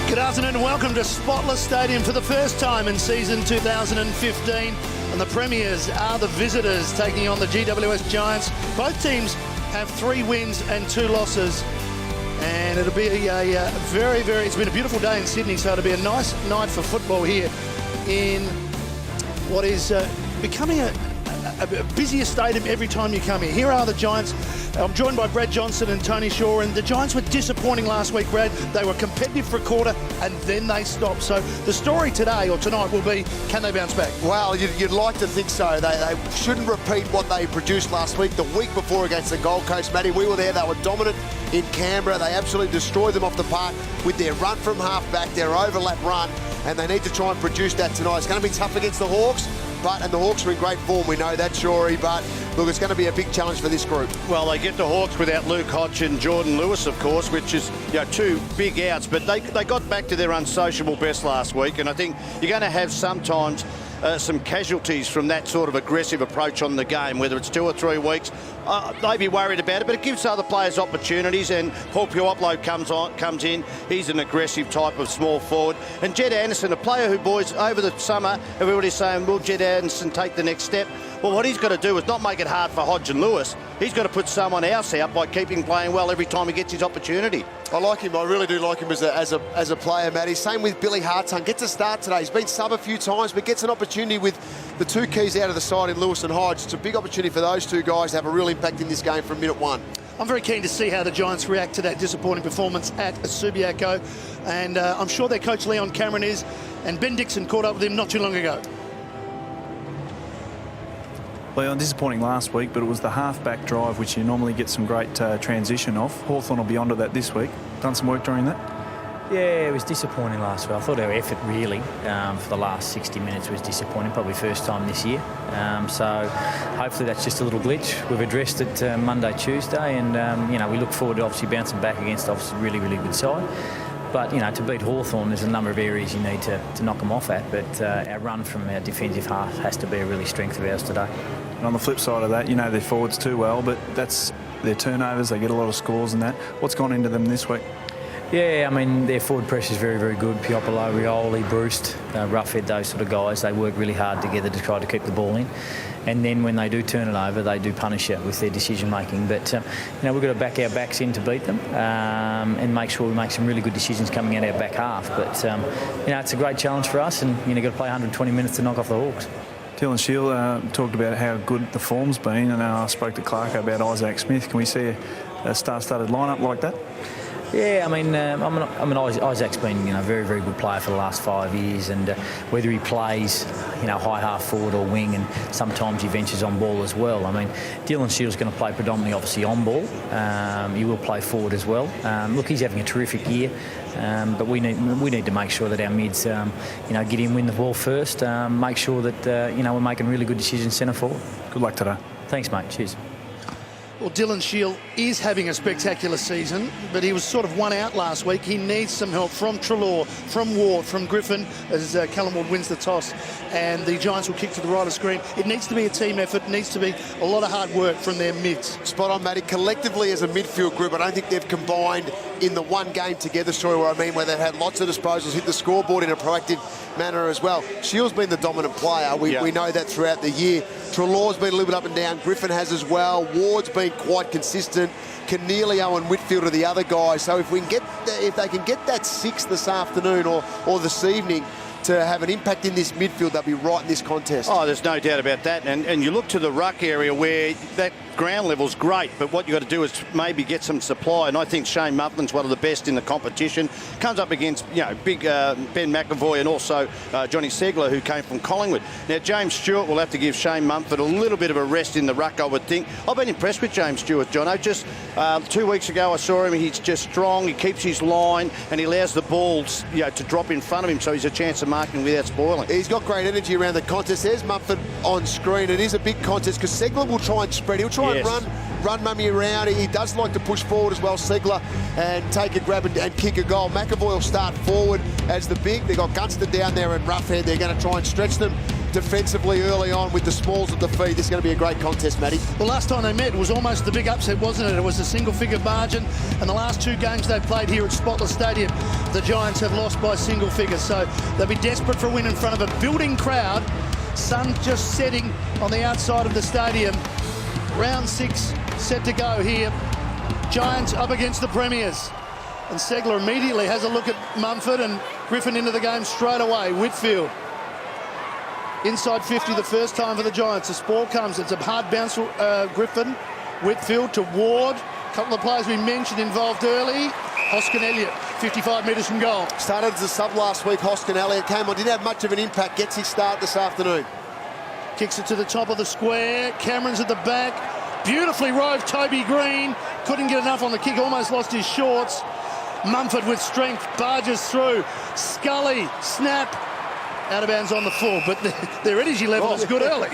Good afternoon and welcome to Spotless Stadium for the first time in season 2015. And the premiers are the visitors taking on the GWS Giants. Both teams have 3 wins and 2 losses. And it'll be a it's been a beautiful day in Sydney, so it'll be a nice night for football here in what is becoming a busier stadium every time you come here. Here are the Giants. I'm joined by Brad Johnson and Tony Shaw, and the Giants were disappointing last week, Brad. They were competitive for a quarter and then they stopped. So the story today or tonight will be, can they bounce back? Well, you'd like to think so. They shouldn't repeat what they produced last week, the week before against the Gold Coast. Matty, we were there. They were dominant in Canberra. They absolutely destroyed them off the park with their run from half-back, their overlap run, and they need to try and produce that tonight. It's going to be tough against the Hawks. And the Hawks are in great form, we know that, Shorey, but look, it's going to be a big challenge for this group. Well, they get the Hawks without Luke Hodge and Jordan Lewis, of course, which is 2 big outs, but they got back to their unsociable best last week, and I think you're going to have sometimes some casualties from that sort of aggressive approach on the game, whether it's 2 or 3 weeks. They'd be worried about it, but it gives other players opportunities, and Paul Puopolo comes in. He's an aggressive type of small forward. And Jed Anderson, a player who, boys, over the summer, everybody's saying, will Jed Anderson take the next step? Well, what he's got to do is not make it hard for Hodge and Lewis. He's got to put someone else out by keeping playing well every time he gets his opportunity. I like him. I really do like him as a player, Matty. Same with Billy Hartung. Gets a start today. He's been sub a few times, but gets an opportunity with the 2 keys out of the side in Lewis and Hodge. It's a big opportunity for those 2 guys to have a real impact in this game from minute 1. I'm very keen to see how the Giants react to that disappointing performance at Subiaco. And I'm sure their coach Leon Cameron is. And Ben Dixon caught up with him not too long ago. Leon, disappointing last week, but it was the half-back drive, which you normally get some great transition off. Hawthorn will be onto that this week. Done some work during that? Yeah, it was disappointing last week. I thought our effort really for the last 60 minutes was disappointing, probably first time this year. So hopefully that's just a little glitch. We've addressed it Monday, Tuesday, and we look forward to obviously bouncing back against obviously really, really good side. But, to beat Hawthorn, there's a number of areas you need to knock them off at. But our run from our defensive half has to be a really strength of ours today. And on the flip side of that, their forwards too well, but that's their turnovers. They get a lot of scores and that. What's gone into them this week? Yeah, I mean, their forward pressure is very, very good. Puopolo, Rioli, Bruce, Roughhead, those sort of guys, they work really hard together to try to keep the ball in. And then when they do turn it over, they do punish it with their decision-making. But, we've got to back our backs in to beat them and make sure we make some really good decisions coming out our back half. But, it's a great challenge for us, and you've got to play 120 minutes to knock off the Hawks. Dylan Shield talked about how good the form's been, and I spoke to Clark about Isaac Smith. Can we see a star-studded lineup like that? Yeah, Isaac's been a very, very good player for the last 5 years, and whether he plays high half forward or wing, and sometimes he ventures on ball as well. Dylan Shield's going to play predominantly obviously on ball. He will play forward as well. Look, he's having a terrific year, but we need to make sure that our mids get in, win the ball first, make sure that we're making really good decisions centre forward. Good luck today. Thanks, mate. Cheers. Well, Dylan Shield is having a spectacular season, but he was sort of one out last week. He needs some help from Treloar, from Ward, from Griffin, as Callum Ward wins the toss, and the Giants will kick to the right of screen. It needs to be a team effort. It needs to be a lot of hard work from their mids. Spot on, Matty. Collectively as a midfield group, I don't think they've combined in the one game together, where they've had lots of disposals, hit the scoreboard in a proactive manner as well. Shield's been the dominant player. We know that throughout the year. Treloar's been a little bit up and down. Griffin has as well. Ward's been quite consistent. Cornelio and Whitfield are the other guys. So if they can get that 6 this afternoon or this evening to have an impact in this midfield, they'll be right in this contest. Oh, there's no doubt about that. And you look to the ruck area where that ground level's great, but what you've got to do is maybe get some supply. And I think Shane Mufflin's one of the best in the competition. Comes up against, big Ben McAvoy and also Johnny Segler, who came from Collingwood. Now, James Stewart will have to give Shane Mumford a little bit of a rest in the ruck, I would think. I've been impressed with James Stewart, Jono. Just 2 weeks ago, I saw him. He's just strong. He keeps his line and he allows the balls, to drop in front of him, so he's a chance of marking without spoiling. He's got great energy around the contest. There's Mumford on screen. It is a big contest because Segler will try and spread. He'll try and run Mummy around. He does like to push forward as well, Segler, and take a grab and kick a goal. McAvoy will start forward as the big. They've got Gunster down there and Roughhead. They're going to try and stretch them defensively early on with the smalls at the feet. This is going to be a great contest, Matty. Well, last time they met was almost the big upset, wasn't it? It was a single-figure margin, and the last 2 games they've played here at Spotless Stadium, the Giants have lost by single figures, so they'll be desperate for a win in front of a building crowd. Sun just setting on the outside of the stadium. Round 6 set to go here. Giants up against the Premiers. And Segler immediately has a look at Mumford, and Griffin into the game straight away. Whitfield. Inside 50 the first time for the Giants. The ball comes. It's a hard bounce. Griffin. Whitfield to Ward. A couple of players we mentioned involved early. Hoskin Elliott, 55 metres from goal. Started as a sub last week. Hoskin Elliott came on. Didn't have much of an impact. Gets his start this afternoon. Kicks it to the top of the square. Cameron's at the back. Beautifully rove Toby Green. Couldn't get enough on the kick. Almost lost his shorts. Mumford with strength. Barges through. Scully. Snap. Out of bounds on the full. But their energy level is good early.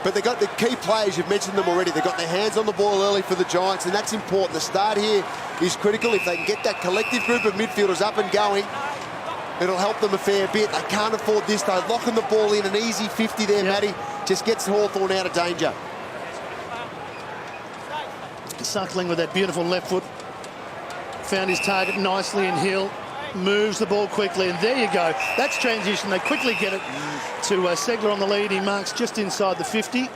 But they got the key players, you've mentioned them already. They've got their hands on the ball early for the Giants, and that's important. The start here is critical. If they can get that collective group of midfielders up and going, it'll help them a fair bit. They can't afford this, though. Locking the ball in, an easy 50 there, Matty, just gets Hawthorn out of danger. Suckling with that beautiful left foot. Found his target nicely in Hill. Moves the ball quickly, and there you go. That's transition. They quickly get it to Segler on the lead. He marks just inside the 50.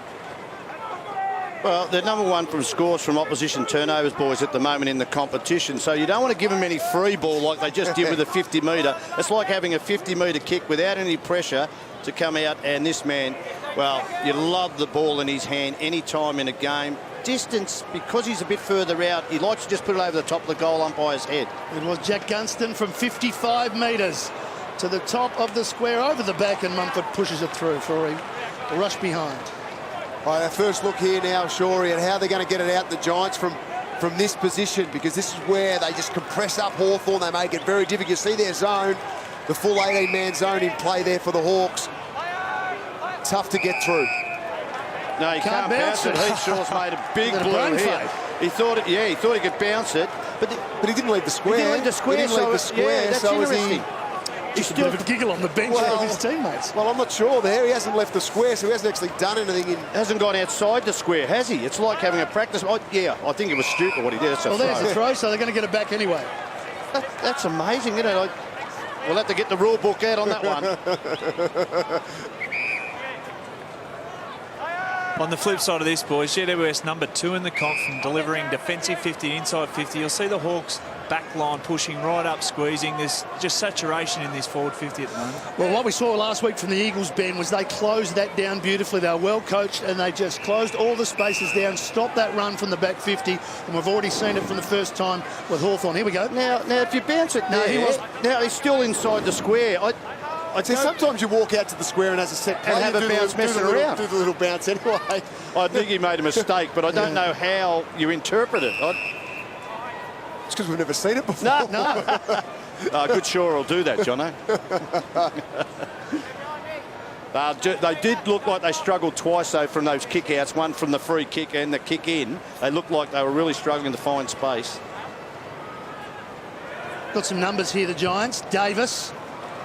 Well, they're number 1 from scores from opposition turnovers, boys, at the moment in the competition. So you don't want to give them any free ball like they just did with a 50-metre. It's like having a 50-metre kick without any pressure to come out. And this man, well, you love the ball in his hand any time in a game. Distance, because he's a bit further out, he likes to just put it over the top of the goal umpire's head. It was Jack Gunston from 55 metres to the top of the square over the back, and Mumford pushes it through for a rush behind. All right, our first look here now, Shorey, at how they're going to get it out, the Giants, from this position, because this is where they just compress up Hawthorn. They make it very difficult. You see their zone, the full 18-man zone in play there for the Hawks. Tough to get through. No, he can't bounce it. Heathshaw's made a big blue here. He thought it, yeah, he thought he could bounce it, but he didn't leave the square. He didn't leave the square. Yeah, that's interesting. He's still a bit of a giggle on the bench of his teammates. Well, I'm not sure there. He hasn't left the square, so he hasn't actually done anything. Hasn't gone outside the square, has he? It's like having a practice. Yeah, I think it was stupid what he did. Well, there's the throw, so they're going to get it back anyway. That's amazing, isn't it? We'll have to get the rule book out on that one. On the flip side of this, boys, GWS number 2 in the comp from delivering defensive 50, inside 50. You'll see the Hawks back line pushing right up, squeezing. There's just saturation in this forward 50 at the moment. Well, what we saw last week from the Eagles, Ben, was they closed that down beautifully. They were well coached, and they just closed all the spaces down, stopped that run from the back 50, and we've already seen it from the first time with Hawthorn. Here we go. Now, if you bounce it now he's still inside the square. I'd say sometimes you walk out to the square and as a set play, and have a bounce messing around. Do the little bounce anyway. I think he made a mistake, but I don't know how you interpret it. It's because we've never seen it before. No. Good sure will do that, Jono. They did look like they struggled twice, though, from those kick-outs, one from the free kick and the kick-in. They looked like they were really struggling to find space. Got some numbers here, the Giants. Davis.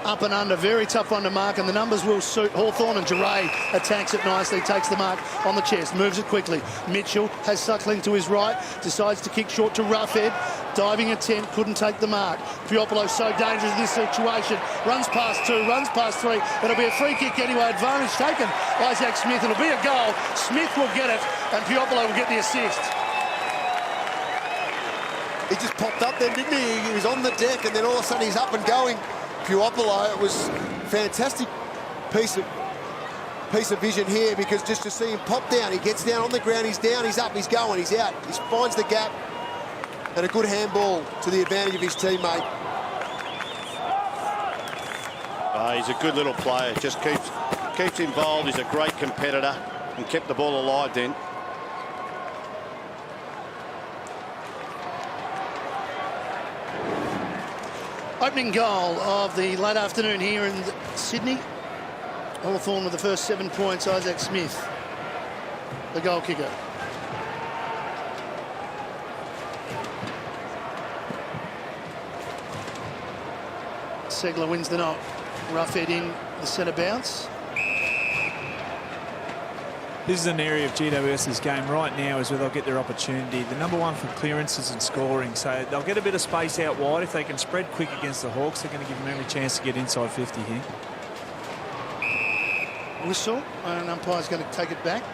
Up and under, very tough one to mark, and the numbers will suit Hawthorn, and Duray attacks it nicely, takes the mark on the chest, moves it quickly. Mitchell has Suckling to his right, decides to kick short to Roughhead. Diving attempt, couldn't take the mark. Puopolo so dangerous in this situation. Runs past 2, runs past 3. It'll be a free kick anyway, advantage taken. Isaac Smith, it'll be a goal. Smith will get it, and Puopolo will get the assist. He just popped up then, didn't he? He was on the deck, and then all of a sudden he's up and going. Puopolo, it was fantastic piece of vision here, because just to see him pop down, he gets down on the ground, he's down, he's up, he's going, he's out, he finds the gap, and a good handball to the advantage of his teammate. He's a good little player, just keeps involved. He's a great competitor and kept the ball alive then. Opening goal of the late afternoon here in Sydney. Hawthorn with the first 7 points. Isaac Smith, the goal kicker. Segler wins the knock. Roughhead in the centre bounce. This is an area of GWS's game right now is where they'll get their opportunity. The number one for clearances and scoring, so they'll get a bit of space out wide. If they can spread quick against the Hawks, they're going to give them every chance to get inside 50 here. Whistle, and umpire's going to take it back.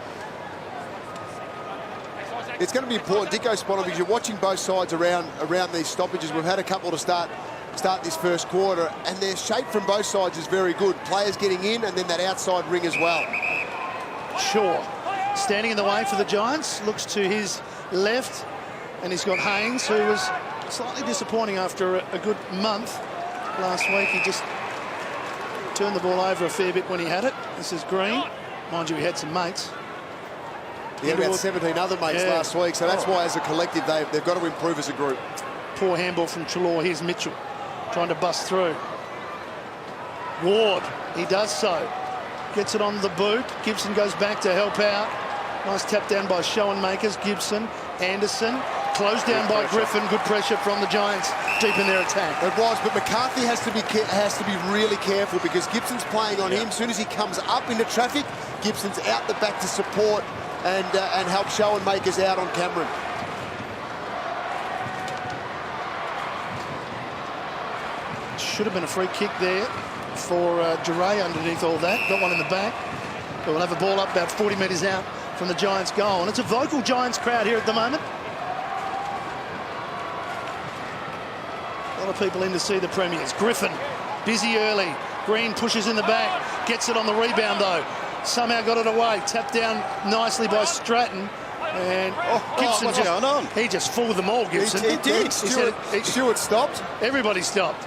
It's going to be important, Dicko Spottle, because you're watching both sides around these stoppages. We've had a couple to start this first quarter, and their shape from both sides is very good. Players getting in, and then that outside ring as well. Shaw standing in the way for the Giants, looks to his left, and he's got Haynes, who was slightly disappointing after a good month last week. He just turned the ball over a fair bit when he had it. This is Green. Mind you, he had some mates. He had about 17 other mates last week, so that's why as a collective they've got to improve as a group. Poor handball from Treloar. Here's Mitchell trying to bust through. Ward, he does so. Gets it on the boot. Gibson goes back to help out. Nice tap down by Schoenmakers. Gibson, Anderson, closed down by Griffin. Good pressure from the Giants deep in their attack. It was, but McCarthy has to be really careful because Gibson's playing on him. As soon as he comes up into traffic, Gibson's out the back to support and help Schoenmakers out on Cameron. Should have been a free kick there for Duray underneath all that. Got one in the back. But we'll have a ball up about 40 metres out from the Giants' goal. And it's a vocal Giants crowd here at the moment. A lot of people in to see the Premiers. Griffin, busy early. Green pushes in the back. Gets it on the rebound, though. Somehow got it away. Tapped down nicely by Stratton. And Gibson what's going on? He just fooled them all, Gibson. He did. Stewart stopped. Everybody stopped.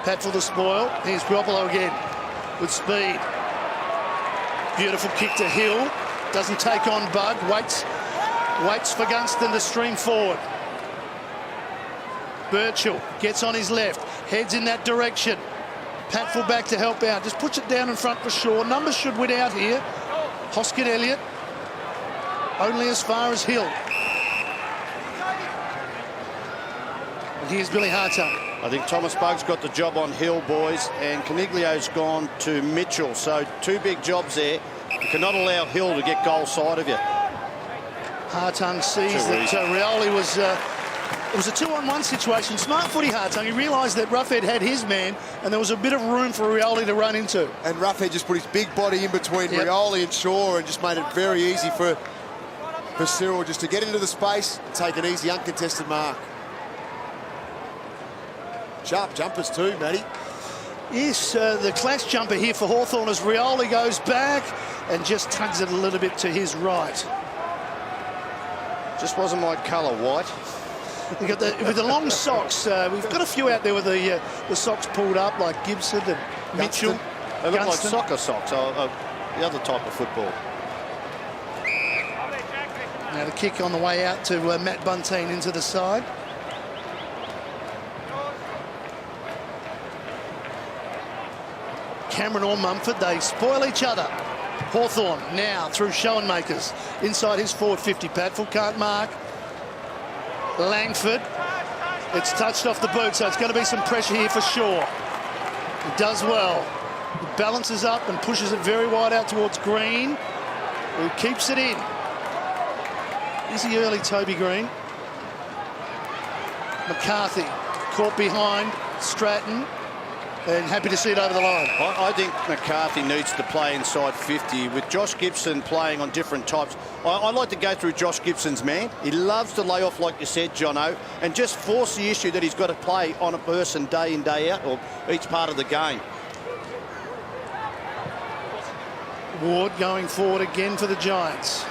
Pat for the spoil. Here's Garoppolo again with speed. Beautiful kick to Hill. Doesn't take on Bug. Waits for Gunston to stream forward. Birchall gets on his left. Heads in that direction. Pat full back to help out. Just puts it down in front for Shaw. Numbers should win out here. Hoskin Elliott. Only as far as Hill. And here's Billy Hartung. I think Thomas Bug's got the job on Hill, boys, and Caniglio's gone to Mitchell. So two big jobs there. You cannot allow Hill to get goal side of you. Hartung sees that Rioli was... it was a 2-on-1 situation. Smart footy, Hartung. He realised that Roughhead had his man, and there was a bit of room for Rioli to run into. And Roughhead just put his big body in between Rioli and Shaw and just made it very easy for Cyril just to get into the space and take an easy, uncontested mark. Sharp jumpers too, Matty. Yes, the clash jumper here for Hawthorn as Rioli goes back and just tugs it a little bit to his right. Just wasn't my colour, white. We've got with the long socks. We've got a few out there with the socks pulled up, like Gibson and Mitchell. They look like soccer socks, the other type of football. Now the kick on the way out to Matt Bunteen into the side. Cameron or Mumford, they spoil each other. Hawthorn now through Schoenmakers. Inside his forward 50, Padfield can't mark. Langford, it's touched off the boot, so it's going to be some pressure here for Shaw. He does well. He balances up and pushes it very wide out towards Green, who keeps it in. Easy early Toby Green. McCarthy caught behind Stratton. And happy to see it over the line. I think McCarthy needs to play inside 50 with Josh Gibson playing on different types. I like to go through Josh Gibson's man. He loves to lay off, like you said, Jono, and just force the issue that he's got to play on a person day in, day out, or each part of the game. Ward going forward again for the Giants.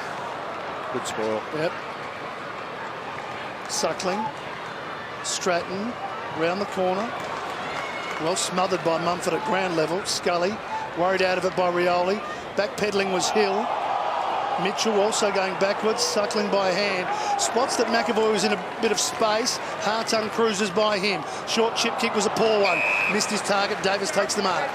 Good spoil. Yep. Suckling. Stratton round the corner. Well smothered by Mumford at ground level. Scully worried out of it by Rioli. Backpedaling was Hill. Mitchell also going backwards, Suckling by hand. Spots that McAvoy was in a bit of space. Hartung cruises by him. Short chip kick was a poor one. Missed his target. Davis takes the mark.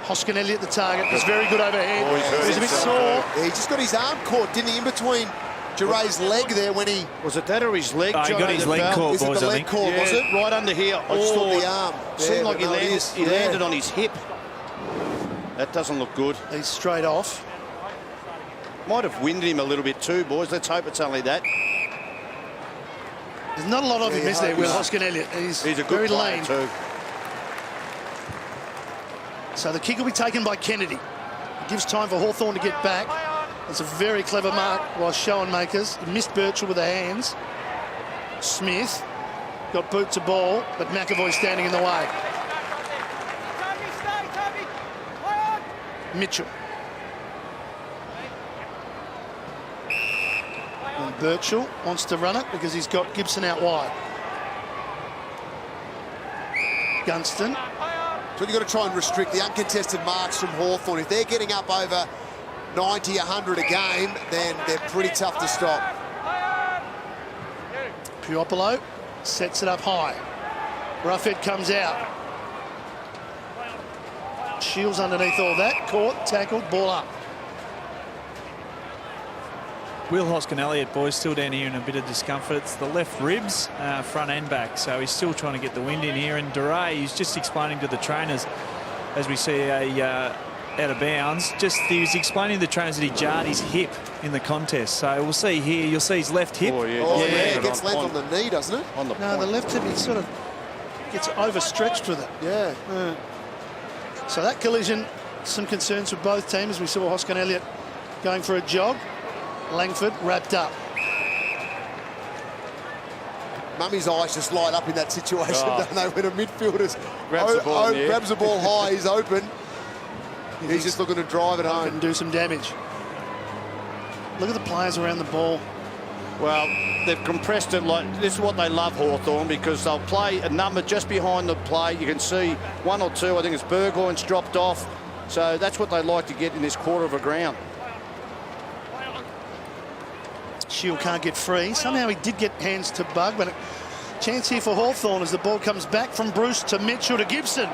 Hoskin Elliott the target. Was very good overhead. He was a bit sore. He just got his arm caught, didn't he, in between Duray's leg there when he... Was it that or his leg? He got his leg caught, boys, I think. Is it the leg caught, was it? Right under here. I just thought the arm. Seemed like he landed on his hip. That doesn't look good. He's straight off. Might have winded him a little bit too, boys. Let's hope it's only that. There's not a lot of him, is there, Will Hoskin-Elliott? He's a good very player lean. too. So the kick will be taken by Kennedy. It gives time for Hawthorn to get back. It's a very clever mark by Schoenmakers. He missed Birchall with the hands. Smith got boot to ball, but McAvoy standing in the way. Mitchell. And Birchall wants to run it because he's got Gibson out wide. Gunston. So you've got to try and restrict the uncontested marks from Hawthorn. If they're getting up over 90, 100 a game, then they're pretty tough to stop. Puopolo sets it up high. Roughhead comes out. Shields underneath all that. Caught, tackled, ball up. Will Hoskin-Elliott, boys, still down here in a bit of discomfort. It's the left ribs, front and back. So he's still trying to get the wind in here. And Duray, he's just explaining to the trainers, as we see a out of bounds, he was explaining to the trainers that he jarred his hip in the contest. So we'll see here, you'll see his left hip. Oh, yeah. Oh, yeah, Yeah. it gets length on the knee, doesn't it? On the No, point. the left hip, he sort of gets overstretched with it. Yeah. So that collision, some concerns for both teams. We saw Hoskin-Elliott going for a jog. Langford wrapped up. Mummy's eyes just light up in that situation, don't they? When a midfielder Grabs the ball in the air. grabs the ball high, he's open. He's just looking to drive it home. And do some damage. Look at the players around the ball. Well, they've compressed it. Like this is what they love, Hawthorn, because they'll play a number just behind the play. You can see one or two. I think it's Burgoyne's dropped off. So that's what they like to get in this quarter of a ground. Shield can't get free. Somehow he did get hands to Bug, but a chance here for Hawthorn as the ball comes back from Bruce to Mitchell to Gibson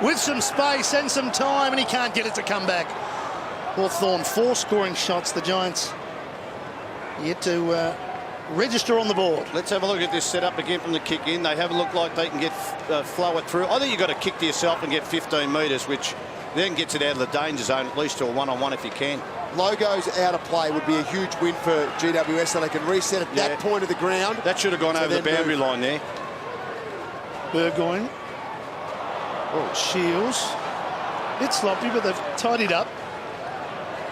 with some space and some time, and he can't get it to come back. Hawthorn 4 scoring shots. The Giants yet to register on the board. Let's have a look at this setup again from the kick in. They haven't looked like they can get flow it through. I think you've got to kick to yourself and get 15 metres, which then gets it out of the danger zone, at least to a one-on-one if you can. Logos out of play would be a huge win for GWS, so they can reset at that point of the ground. That should have gone over the boundary line there. Burgoyne. Oh, Shields. Bit sloppy, but they've tidied up.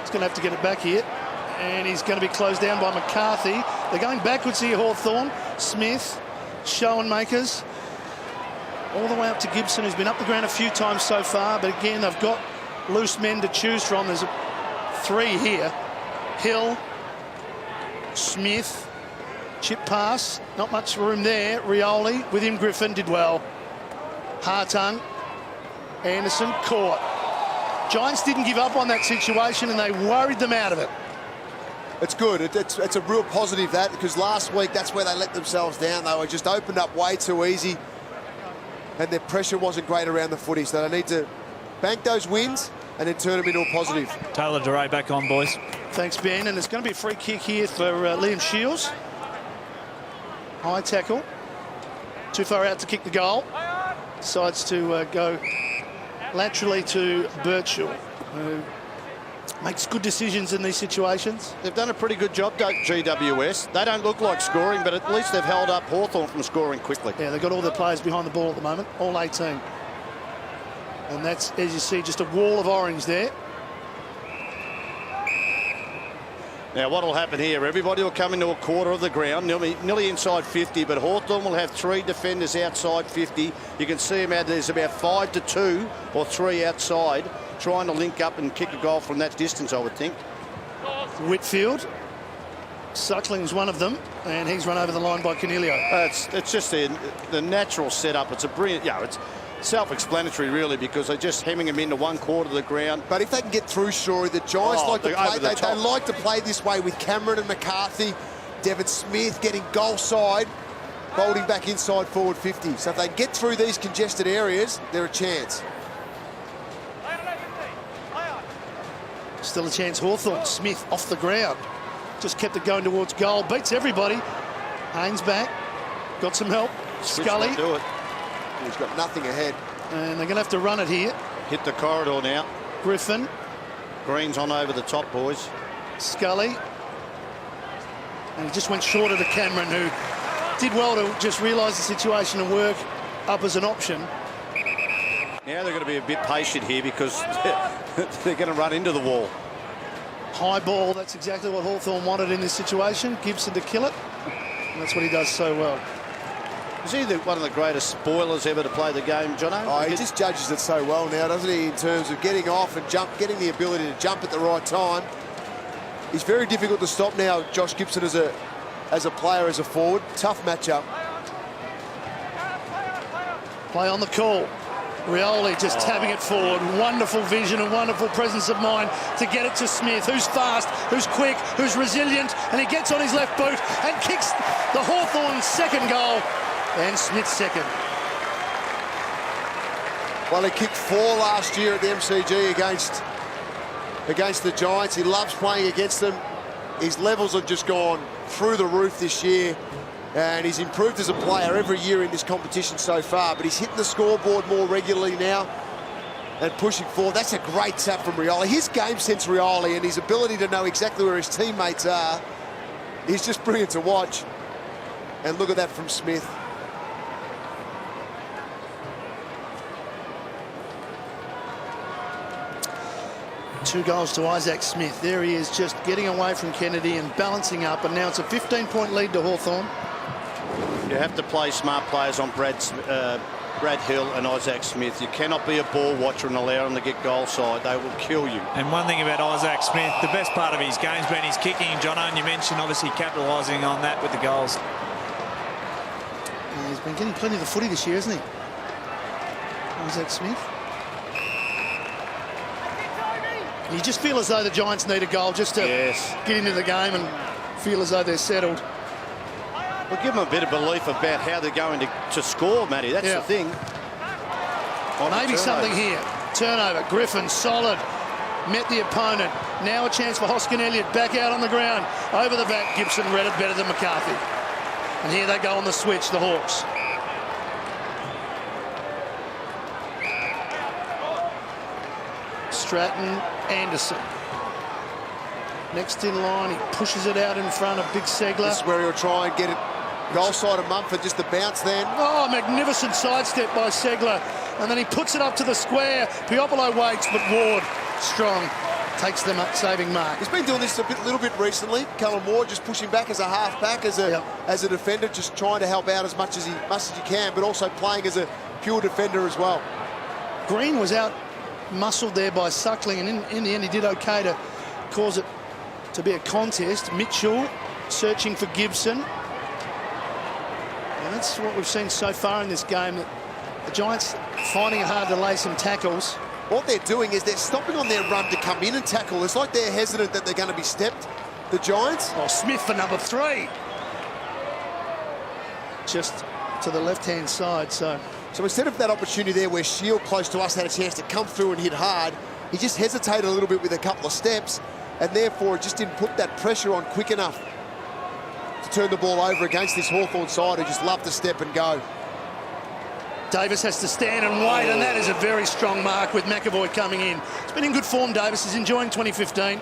He's going to have to get it back here. And he's going to be closed down by McCarthy. They're going backwards here, Hawthorn. Smith, Schoenmakers. All the way up to Gibson, who's been up the ground a few times so far. But again, they've got loose men to choose from. There's 3 here. Hill, Smith, chip pass. Not much room there. Rioli with him. Griffin did well. Hartung, Anderson caught. Giants didn't give up on that situation and they worried them out of it. It's good. It's a real positive, that, because last week that's where they let themselves down. They were just opened up way too easy and their pressure wasn't great around the footy. So they need to bank those wins and then turn them into a positive. Taylor Duray back on, boys. Thanks, Ben. And it's going to be a free kick here for Liam Shields. High tackle. Too far out to kick the goal. Decides to go laterally to Birchall, who makes good decisions in these situations. They've done a pretty good job, GWS. They don't look like scoring, but at least they've held up Hawthorn from scoring quickly. Yeah, they've got all their players behind the ball at the moment, all 18. And that's, as you see, just a wall of orange there. Now, what will happen here? Everybody will come into a quarter of the ground, nearly inside 50, but Hawthorn will have 3 defenders outside 50. You can see them out there's about 5 to 2 or 3 outside, trying to link up and kick a goal from that distance, I would think. Whitfield. Suckling's one of them, and he's run over the line by Canelio. It's just the natural setup. It's a brilliant, it's self-explanatory really, because they're just hemming him into one quarter of the ground. But if they can get through, Shorey, the Giants like to play. They like to play this way with Cameron and McCarthy, Devon Smith getting goal side, folding back inside forward 50. So if they get through these congested areas, they're a chance. Still a chance, Hawthorn. Smith off the ground. Just kept it going towards goal. Beats everybody. Haynes back. Got some help. Scully. Do it. He's got nothing ahead. And they're going to have to run it here. Hit the corridor now. Griffin. Green's on over the top, boys. Scully. And he just went short of the Cameron, who did well to just realise the situation and work up as an option. Now they're going to be a bit patient here because they're going to run into the wall. High ball, that's exactly what Hawthorn wanted in this situation. Gibson to kill it. And that's what he does so well. Is he one of the greatest spoilers ever to play the game, Jono? Oh, he just judges it so well now, doesn't he, in terms of getting off and getting the ability to jump at the right time. He's very difficult to stop now, Josh Gibson, as a player, as a forward. Tough matchup. Play on the call. Rioli just tapping it forward. Wonderful vision and wonderful presence of mind to get it to Smith, who's fast, who's quick, who's resilient, and he gets on his left boot and kicks the Hawthorn second goal and Smith's second. Well, he kicked 4 last year at the MCG against the Giants. He loves playing against them. His levels have just gone through the roof this year, and he's improved as a player every year in this competition so far, but he's hitting the scoreboard more regularly now and pushing forward. That's a great tap from Rioli. His game sense, Rioli, and his ability to know exactly where his teammates are is just brilliant to watch. And look at that from Smith. Two goals to Isaac Smith. There he is, just getting away from Kennedy and balancing up, and now it's a 15-point lead to Hawthorn. You have to play smart players on Brad Hill and Isaac Smith. You cannot be a ball watcher and allow them to get goal side. They will kill you. And one thing about Isaac Smith, the best part of his game's been his kicking. John Owen, you mentioned obviously capitalising on that with the goals. And he's been getting plenty of the footy this year, hasn't he? Isaac Smith. You just feel as though the Giants need a goal just to get into the game and feel as though they're settled. Well, give them a bit of belief about how they're going to score, Matty. That's the thing. Maybe something here. Turnover. Griffin, solid. Met the opponent. Now a chance for Hoskin Elliott back out on the ground. Over the back, Gibson read it better than McCarthy. And here they go on the switch, the Hawks. Stratton, Anderson. Next in line, he pushes it out in front of Big Segler. This is where he'll try and get it goal side of Mumford, just a bounce then. Oh, magnificent sidestep by Segler. And then he puts it up to the square. Piopolo waits, but Ward, strong, takes the saving mark. He's been doing this a little bit recently. Callum Ward just pushing back as a half-back, as a defender, just trying to help out as much as he can, but also playing as a pure defender as well. Green was out muscled there by Suckling, and in the end he did okay to cause it to be a contest. Mitchell searching for Gibson, and that's what we've seen so far in this game, that the Giants finding it hard to lay some tackles. What they're doing is they're stopping on their run to come in and tackle. It's like they're hesitant that they're going to be stepped, the Giants. Oh, Smith for number 3, just to the left-hand side. So instead of that opportunity there where Shield close to us had a chance to come through and hit hard, he just hesitated a little bit with a couple of steps, and therefore just didn't put that pressure on quick enough to turn the ball over against this Hawthorn side who just love to step and go. Davis has to stand and wait, and that is a very strong mark with McAvoy coming in. It's been in good form, Davis. He's enjoying 2015.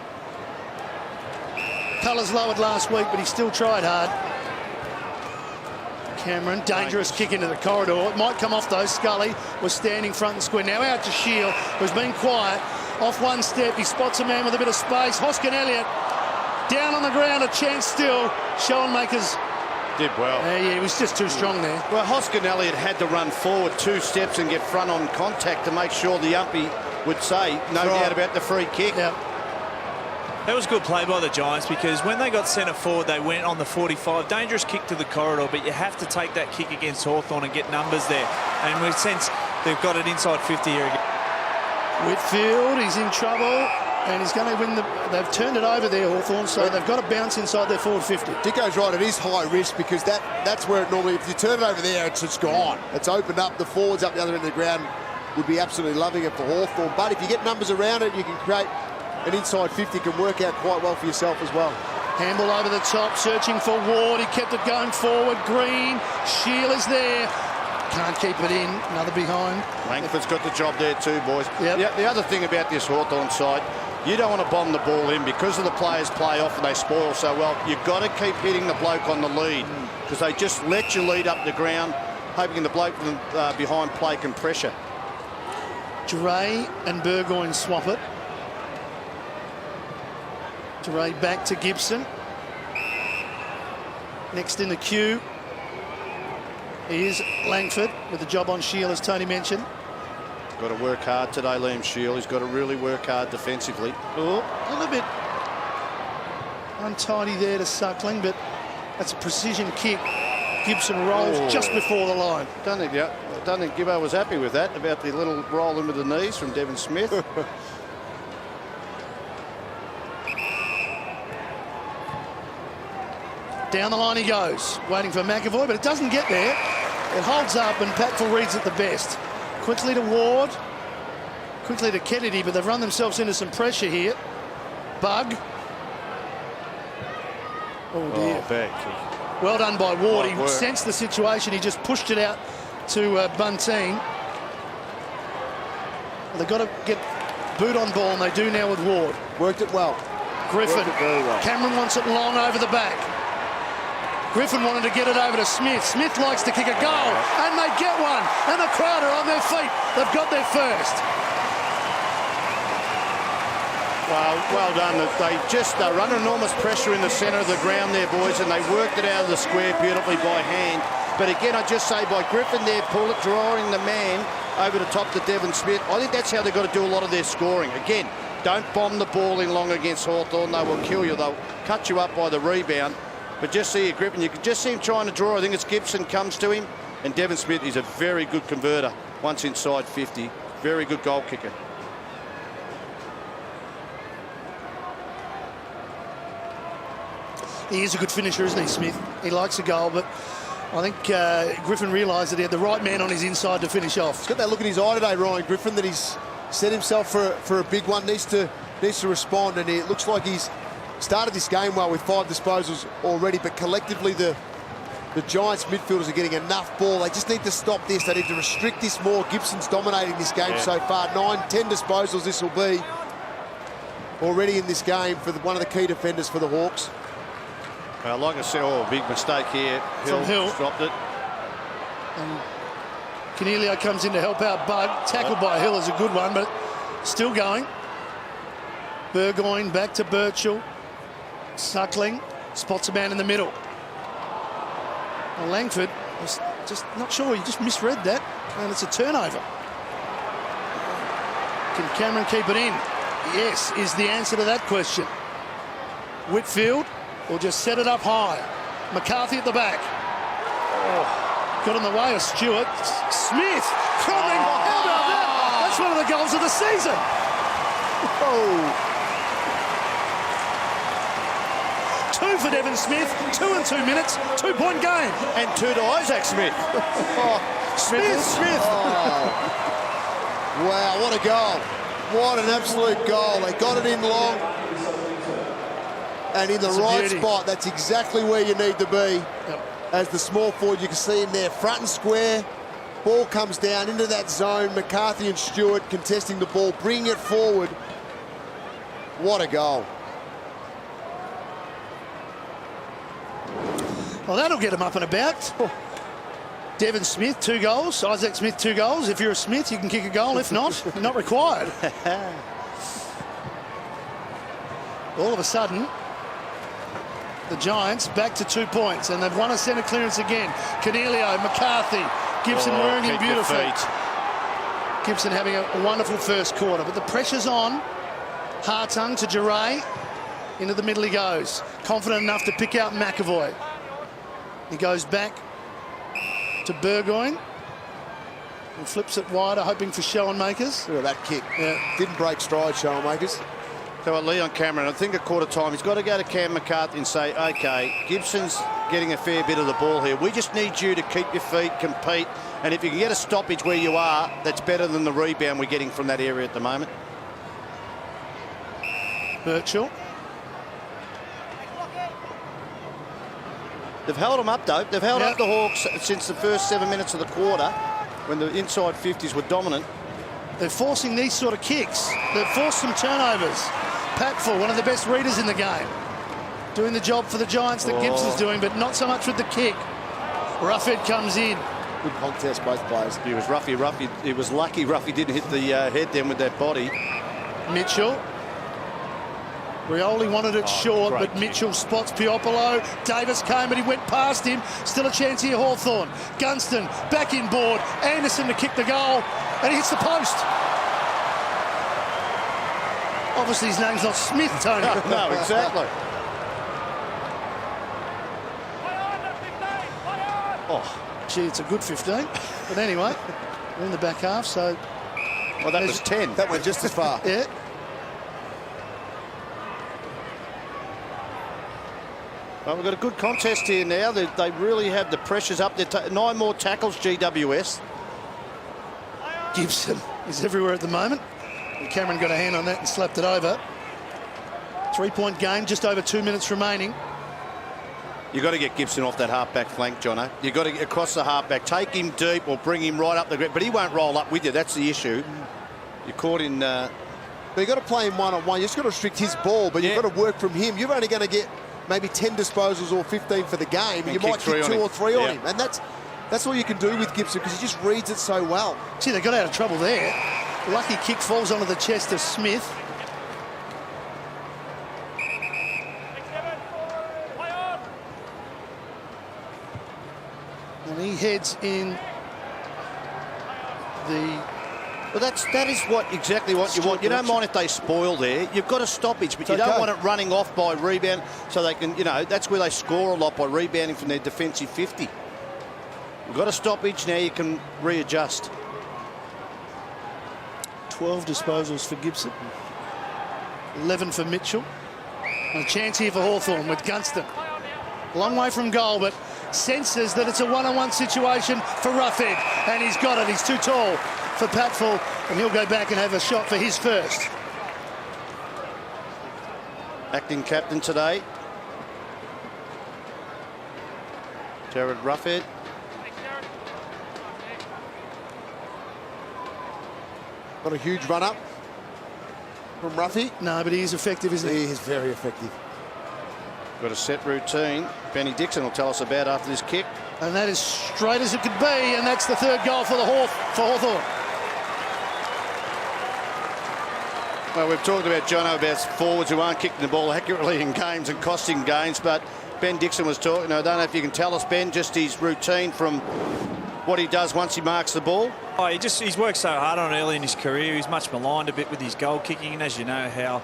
Colours lowered last week, but he still tried hard. Cameron, dangerous kick into the corridor. It might come off though. Scully was standing front and square. Now out to Shield, who's been quiet. Off one step, he spots a man with a bit of space. Hoskin Elliott down on the ground, a chance still. Schoenmakers did well. Yeah, he was just too strong there. Well, Hoskin Elliott had to run forward 2 steps and get front on contact to make sure the umpy would say no doubt about the free kick. Yeah. That was good play by the Giants, because when they got centre forward, they went on the 45. Dangerous kick to the corridor, but you have to take that kick against Hawthorn and get numbers there. And we've since they've got it inside 50 here again. Whitfield, he's in trouble, and he's going to win the... They've turned it over there, Hawthorn, so they've got to bounce inside their forward 50. Dicko's right, it is high risk, because that's where it normally... If you turn it over there, it's gone. It's opened up. The forwards up the other end of the ground would be absolutely loving it for Hawthorn. But if you get numbers around it, you can create... An inside 50 can work out quite well for yourself as well. Handball over the top, searching for Ward. He kept it going forward. Green, Shield is there. Can't keep it in. Another behind. Langford's got the job there too, boys. Yep. Yeah, the other thing about this Hawthorn side, you don't want to bomb the ball in because of the players play off and they spoil so well. You've got to keep hitting the bloke on the lead because they just let you lead up the ground, hoping the bloke from behind play can pressure. Duray and Burgoyne swap it. Duray back to Gibson. Next in the queue is Langford with the job on Shield, as Tony mentioned. Got to work hard today, Liam Shield. He's got to really work hard defensively. Oh, a little bit untidy there to Suckling, but that's a precision kick. Gibson rolls just before the line. Don't think Gibbo was happy with that, about the little roll in with the knees from Devon Smith. Down the line he goes, waiting for McAvoy, but it doesn't get there. It holds up, and Patful reads it the best. Quickly to Ward, quickly to Kennedy, but they've run themselves into some pressure here. Bug. Oh dear. Back. Well done by Ward. Right He sensed the situation. He just pushed it out to Bunteen. They've got to get boot on ball, and they do now with Ward. Worked it well. Griffin. Worked it very well. Cameron wants it long over the back. Griffin wanted to get it over to Smith. Smith likes to kick a goal, and they get one. And the crowd are on their feet. They've got their first. Well done. They run enormous pressure in the centre of the ground there, boys, and they worked it out of the square beautifully by hand. But again, I just say by Griffin there, drawing the man over the top to Devon Smith. I think that's how they've got to do a lot of their scoring. Again, don't bomb the ball in long against Hawthorn. They will kill you. They'll cut you up by the rebound. But just see Griffin, you can just see him trying to draw. I think it's Gibson comes to him, and Devon Smith is a very good converter once inside 50. Very good goal kicker. He is a good finisher, isn't he, Smith? He likes a goal, but I think Griffin realised that he had the right man on his inside to finish off. He's got that look in his eye today, Ryan Griffin, that he's set himself for a big one. Needs to respond, and it looks like he's started this game well with 5 disposals already, but collectively the Giants midfielders are getting enough ball. They just need to stop this. They need to restrict this more. Gibson's dominating this game so far. 9-10 disposals this will be already in this game for one of the key defenders for the Hawks. Like I said, big mistake here. From Hill. Dropped it. And Canelio comes in to help out Bug. Tackled by Hill is a good one, but still going. Burgoyne back to Birchall. Suckling spots a man in the middle. Well, Langford was just not sure. He just misread that, and it's a turnover. Can Cameron keep it in? Yes, is the answer to that question. Whitfield will just set it up high. McCarthy at the back. Got in the way of Stewart. Smith coming. How about that? That's one of the goals of the season. Two for Devon Smith, 2 in 2 minutes, 2-point game. And 2 to Isaac Smith. Smith. Wow, what a goal. What an absolute goal. They got it in long and in the right spot. That's exactly where you need to be. As the small forward, you can see him there, front and square. Ball comes down into that zone. McCarthy and Stewart contesting the ball, bringing it forward. What a goal. Well, that'll get him up and about. Devon Smith, 2 goals. Isaac Smith, 2 goals. If you're a Smith, you can kick a goal. If not, you're not required. All of a sudden, the Giants back to 2 points, and they've won a centre clearance again. Canelio, McCarthy, Gibson wearing him beautifully. Gibson having a wonderful first quarter, but the pressure's on. Hartung to Duray. Into the middle he goes. Confident enough to pick out McAvoy. He goes back to Burgoyne and flips it wider, hoping for Schoenmakers. Look at that kick. Yeah. Didn't break stride, Schoenmakers. So Leon Cameron, I think at quarter time, he's got to go to Cam McCarthy and say, OK, Gibson's getting a fair bit of the ball here. We just need you to keep your feet, compete. And if you can get a stoppage where you are, that's better than the rebound we're getting from that area at the moment. Birchall. They've held them up, though. They've held up the Hawks since the first 7 minutes of the quarter, when the inside 50s were dominant. They're forcing these sort of kicks. They've forced some turnovers. Patful, one of the best readers in the game, doing the job for the Giants that Gibson's doing, but not so much with the kick. Roughhead comes in. Good contest, both players. He was Ruffy. He was lucky Ruffy didn't hit the head then with that body. Mitchell. Rioli wanted it short, but Mitchell spots Piopolo. Davis came, but he went past him. Still a chance here, Hawthorn. Gunston back in board. Anderson to kick the goal, and he hits the post. Obviously, his name's not Smith, Tony. No, exactly. Oh, gee, it's a good 15. But anyway, we're in the back half, so... Well, that was 10. That went just as far. Yeah. Well, we've got a good contest here now. They really have the pressures up. 9 more tackles, GWS. Gibson is everywhere at the moment. And Cameron got a hand on that and slapped it over. 3-point game, just over 2 minutes remaining. You've got to get Gibson off that half-back flank, Jono. You've got to get across the half-back. Take him deep or bring him right up the ground. But he won't roll up with you. That's the issue. You're caught in... But you've got to play him one-on-one. You've just got to restrict his ball, but you've got to work from him. You're only going to get maybe 10 disposals or 15 for the game. And you might kick 2 or 3 on him. And that's all you can do with Gibson, because he just reads it so well. See, they got out of trouble there. Lucky kick falls onto the chest of Smith. And he heads in the... Well, that is exactly what you want. You don't mind if they spoil there. You've got a stoppage, but you don't want it running off by rebound, so they can, that's where they score a lot, by rebounding from their defensive 50. You've got a stoppage, now you can readjust. 12 disposals for Gibson. 11 for Mitchell. And a chance here for Hawthorn with Gunston. Long way from goal, but senses that it's a one-on-one situation for Roughhead. And he's got it. He's too tall for Patful, and he'll go back and have a shot for his first. Acting captain today, Jared Roughhead. Not a huge run-up from Ruffy. No, but he is effective, isn't he? He is very effective. Got a set routine. Benny Dixon will tell us about after this kick. And that is straight as it could be, and that's the third goal for Hawthorn. Well, we've talked about Jono, about forwards who aren't kicking the ball accurately in games and costing games, but Ben Dixon was talking, I don't know if you can tell us, Ben, just his routine from what he does once he marks the ball. Oh, he's worked so hard on it early in his career. He's much maligned a bit with his goal kicking, and as you know how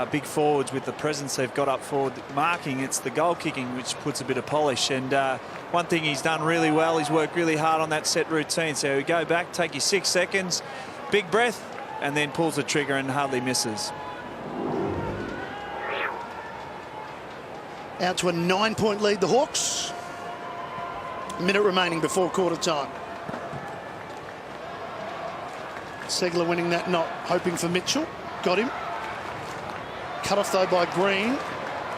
big forwards, with the presence they've got up forward marking, it's the goal kicking which puts a bit of polish. And one thing he's done really well, he's worked really hard on that set routine. So you go back, take your 6 seconds, big breath, and then pulls the trigger and hardly misses. Out to a 9-point lead, the Hawks. A minute remaining before quarter time. Segler winning that knot, hoping for Mitchell. Got him. Cut off though by Green.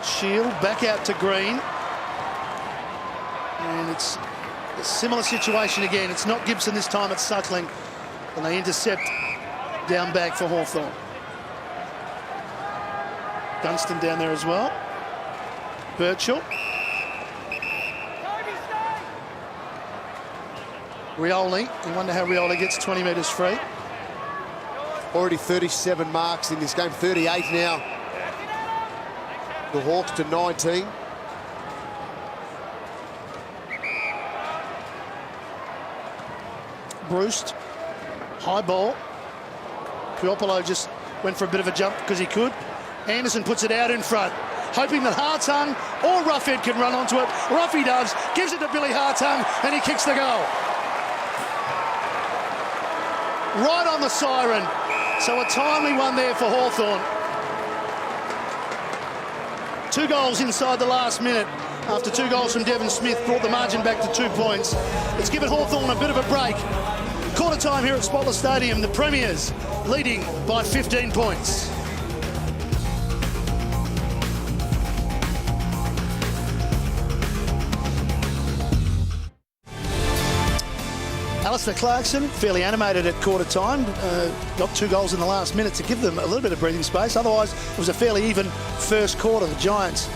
Shield back out to Green. And it's a similar situation again. It's not Gibson this time, it's Suckling. And they intercept down back for Hawthorn. Gunston down there as well. Birchall. Rioli. You wonder how Rioli gets 20 metres free. Already 37 marks in this game, 38 now. The Hawks to 19. Bruce, high ball. Piopolo just went for a bit of a jump because he could. Anderson puts it out in front, hoping that Hawthorn or Roughhead can run onto it. Ruffy does, gives it to Billy Hawthorn, and he kicks the goal. Right on the siren. So a timely one there for Hawthorn. 2 goals inside the last minute after 2 goals from Devon Smith brought the margin back to 2 points. It's given Hawthorn a bit of a break. Quarter time here at Spotless Stadium, the Premiers leading by 15 points. Alistair Clarkson, fairly animated at quarter time, got 2 goals in the last minute to give them a little bit of breathing space. Otherwise, it was a fairly even first quarter. The Giants,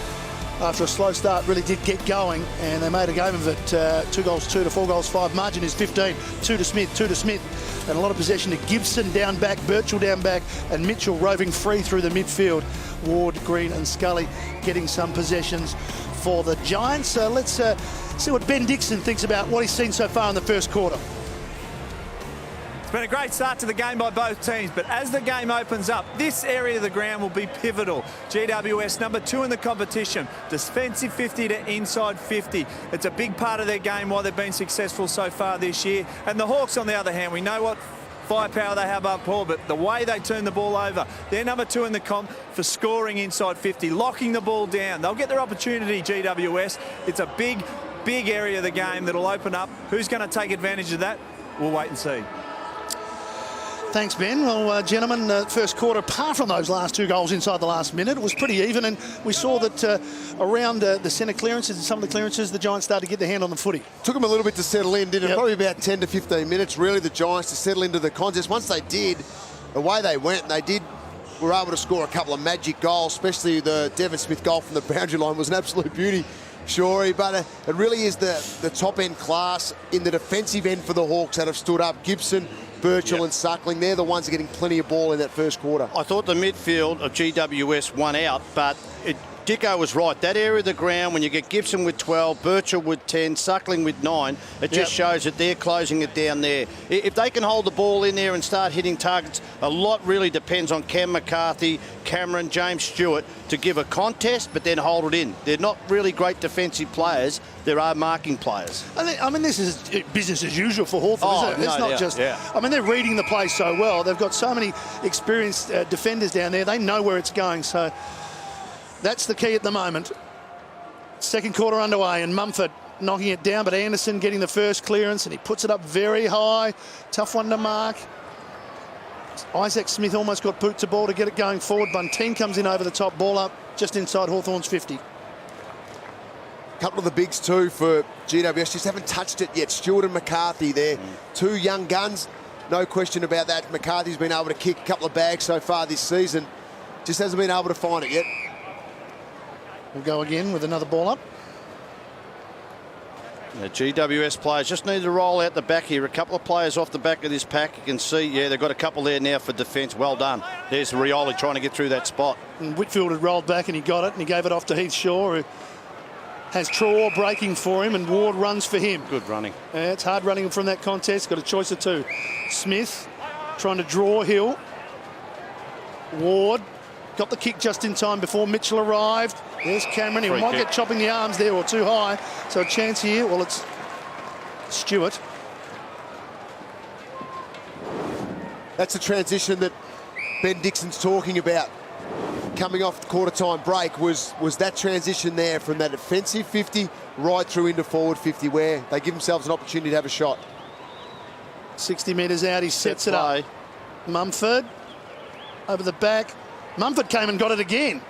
after a slow start, really did get going, and they made a game of it. 2 goals 2 to 4 goals 5. Margin is 15. 2 to Smith, 2 to Smith, and a lot of possession to Gibson down back, Birchall down back, and Mitchell roving free through the midfield. Ward, Green and Scully getting some possessions for the Giants. So let's see what Ben Dixon thinks about what he's seen so far in the first quarter. It's been a great start to the game by both teams, but as the game opens up, this area of the ground will be pivotal. GWS number 2 in the competition, defensive 50 to inside 50. It's a big part of their game, why they've been successful so far this year. And the Hawks, on the other hand, we know what firepower they have up Paul, but the way they turn the ball over, they're number 2 in the comp for scoring inside 50, locking the ball down. They'll get their opportunity, GWS. It's a big area of the game that'll open up. Who's going to take advantage of that? We'll wait and see. Thanks, Ben. Well, gentlemen, first quarter, apart from those last 2 goals inside the last minute, it was pretty even, and we saw that around the centre clearances and some of the clearances, the Giants started to get their hand on the footy. Took them a little bit to settle in, didn't it? Probably about 10 to 15 minutes, really, the Giants to settle into the contest. Once they did, the way they went, were able to score a couple of magic goals, especially the Devon Smith goal from the boundary line was an absolute beauty. Sure, but it really is the top-end class in the defensive end for the Hawks that have stood up. Gibson, Birchall and Suckling, they're the ones that are getting plenty of ball in that first quarter. I thought the midfield of GWS won out, but Dicko was right. That area of the ground, when you get Gibson with 12, Birchall with 10, Suckling with 9, it just shows that they're closing it down there. If they can hold the ball in there and start hitting targets, a lot really depends on Cam McCarthy, Cameron, James Stewart to give a contest, but then hold it in. They're not really great defensive players. There are marking players. I mean, this is business as usual for Hawthorn, isn't it? It's not just... I mean, they're reading the play so well. They've got so many experienced defenders down there. They know where it's going, so... That's the key at the moment. Second quarter underway, and Mumford knocking it down, but Anderson getting the first clearance, and he puts it up very high. Tough one to mark. Isaac Smith almost got boot to ball to get it going forward. Bunteen comes in over the top, ball up just inside Hawthorn's 50. Couple of the bigs too for GWS just haven't touched it yet. Stewart and McCarthy there. 2 young guns, no question about that. McCarthy's been able to kick a couple of bags so far this season. Just hasn't been able to find it yet. We'll go again with another ball up. The GWS players just need to roll out the back here. A couple of players off the back of this pack. You can see, they've got a couple there now for defence. Well done. There's Rioli trying to get through that spot. And Whitfield had rolled back and he got it, and he gave it off to Heath Shaw, who has Traore breaking for him, and Ward runs for him. Good running. It's hard running from that contest. Got a choice of 2. Smith trying to draw Hill. Ward got the kick just in time before Mitchell arrived. There's Cameron. He might get chopping the arms there or too high. So a chance here. Well, it's Stewart. That's a transition that Ben Dixon's talking about. Coming off the quarter-time break was that transition there from that defensive 50 right through into forward 50 where they give themselves an opportunity to have a shot. 60 metres out. He sets it up. Mumford over the back. Mumford came and got it again.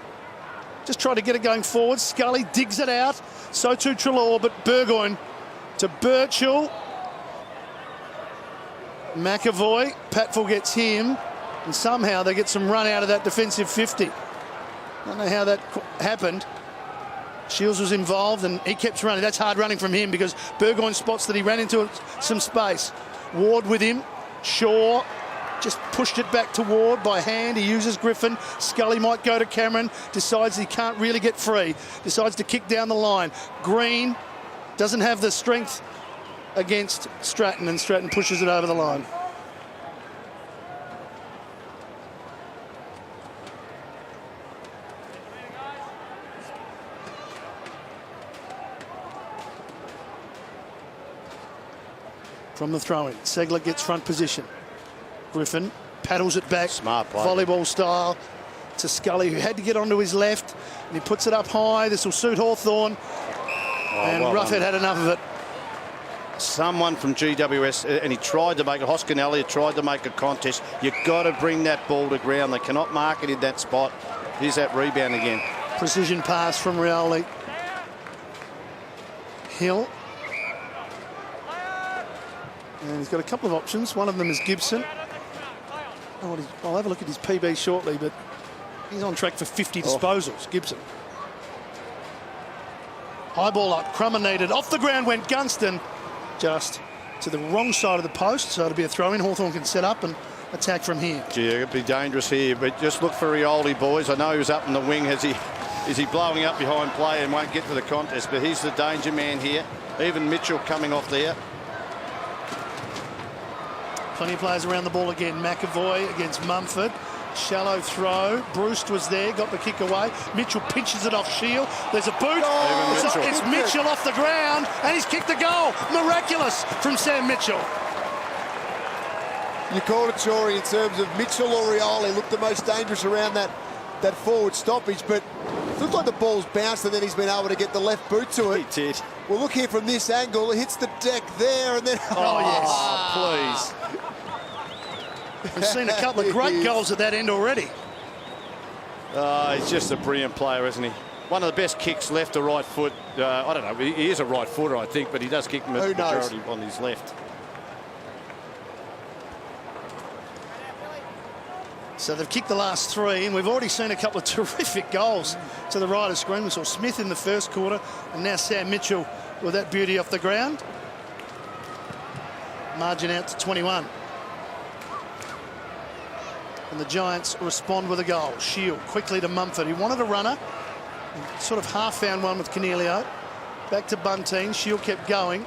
Just tried to get it going forward. Scully digs it out. So too Treloar, but Burgoyne to Birchall. McAvoy. Patfull gets him. And somehow they get some run out of that defensive 50. I don't know how that happened. Shields was involved and he kept running. That's hard running from him because Burgoyne spots that he ran into some space. Ward with him. Shaw just pushed it back to Ward by hand. He uses Griffin. Scully might go to Cameron. Decides he can't really get free. Decides to kick down the line. Green doesn't have the strength against Stratton, and Stratton pushes it over the line. From the throw-in, Segler gets front position. Griffin paddles it back, smart play, volleyball style, to Scully, who had to get onto his left, and he puts it up high. This will suit Hawthorn, and Roughhead had enough of it. Someone from GWS, and he tried to make a Hoskin tried to make a contest. You've got to bring that ball to ground. They cannot mark it in that spot. Here's that rebound again. Precision pass from Rioli. Hill. And he's got a couple of options. One of them is Gibson. I'll have a look at his PB shortly, but he's on track for 50 disposals, Gibson. High ball up, Crummer needed. Off the ground went Gunston, just to the wrong side of the post, so it'll be a throw-in. Hawthorn can set up and attack from here. Gee, it'd be dangerous here, but just look for Rioli, boys. I know he was up in the wing. Is he blowing up behind play and won't get to the contest, but he's the danger man here. Even Mitchell coming off there. Plenty of players around the ball again. McAvoy against Mumford. Shallow throw. Bruce was there, got the kick away. Mitchell pinches it off Shield. There's a boot. It's Mitchell off the ground, and he's kicked the goal. Miraculous from Sam Mitchell. You called it, Shorey, in terms of Mitchell or Rioli looked the most dangerous around that forward stoppage, but it looked like the ball's bounced and then he's been able to get the left boot to it. He did. Well, look here from this angle. It hits the deck there and then... Yes. Please. We've seen a couple of great goals at that end already. He's just a brilliant player, isn't he? One of the best kicks, left or right foot. I don't know. He is a right footer, I think, but he does kick the majority on his left. So they've kicked the last three, and we've already seen a couple of terrific goals to the right of screen. We saw Smith in the first quarter, and now Sam Mitchell with that beauty off the ground. Margin out to 21. And the Giants respond with a goal. Shield quickly to Mumford. He wanted a runner. Sort of half found one with Cornelio. Back to Bunteen. Shield kept going.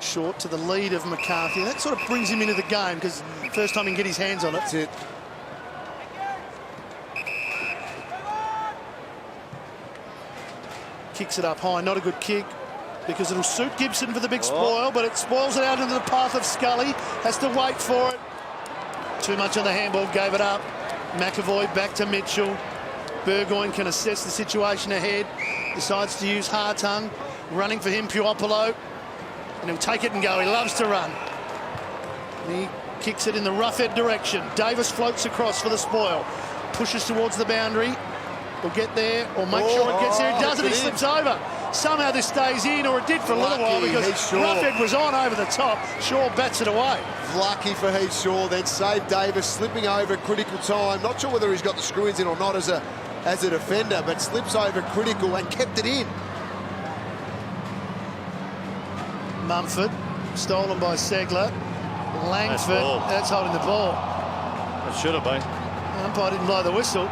Short to the lead of McCarthy. That sort of brings him into the game because first time he can get his hands on it. That's it. Kicks it up high. Not a good kick because it'll suit Gibson for the big spoil, but it spoils it out into the path of Scully. Has to wait for it. Too much on the handball. Gave it up. McAvoy back to Mitchell. Burgoyne can assess the situation ahead. Decides to use Hartung. Running for him, Puopolo. And he'll take it and go. He loves to run. And he kicks it in the rough-head direction. Davis floats across for the spoil. Pushes towards the boundary. Will get there or make sure it gets there. He doesn't. He slips over. Somehow this stays in, or it did for a little while because Roughhead was on over the top. Shaw bats it away. Lucky for Heath Shaw, then saved Davis, slipping over critical time. Not sure whether he's got the screw-ins in or not as a defender, but slips over critical and kept it in. Mumford, stolen by Segler. Langford, that's holding the ball. It should have been. The umpire didn't blow the whistle.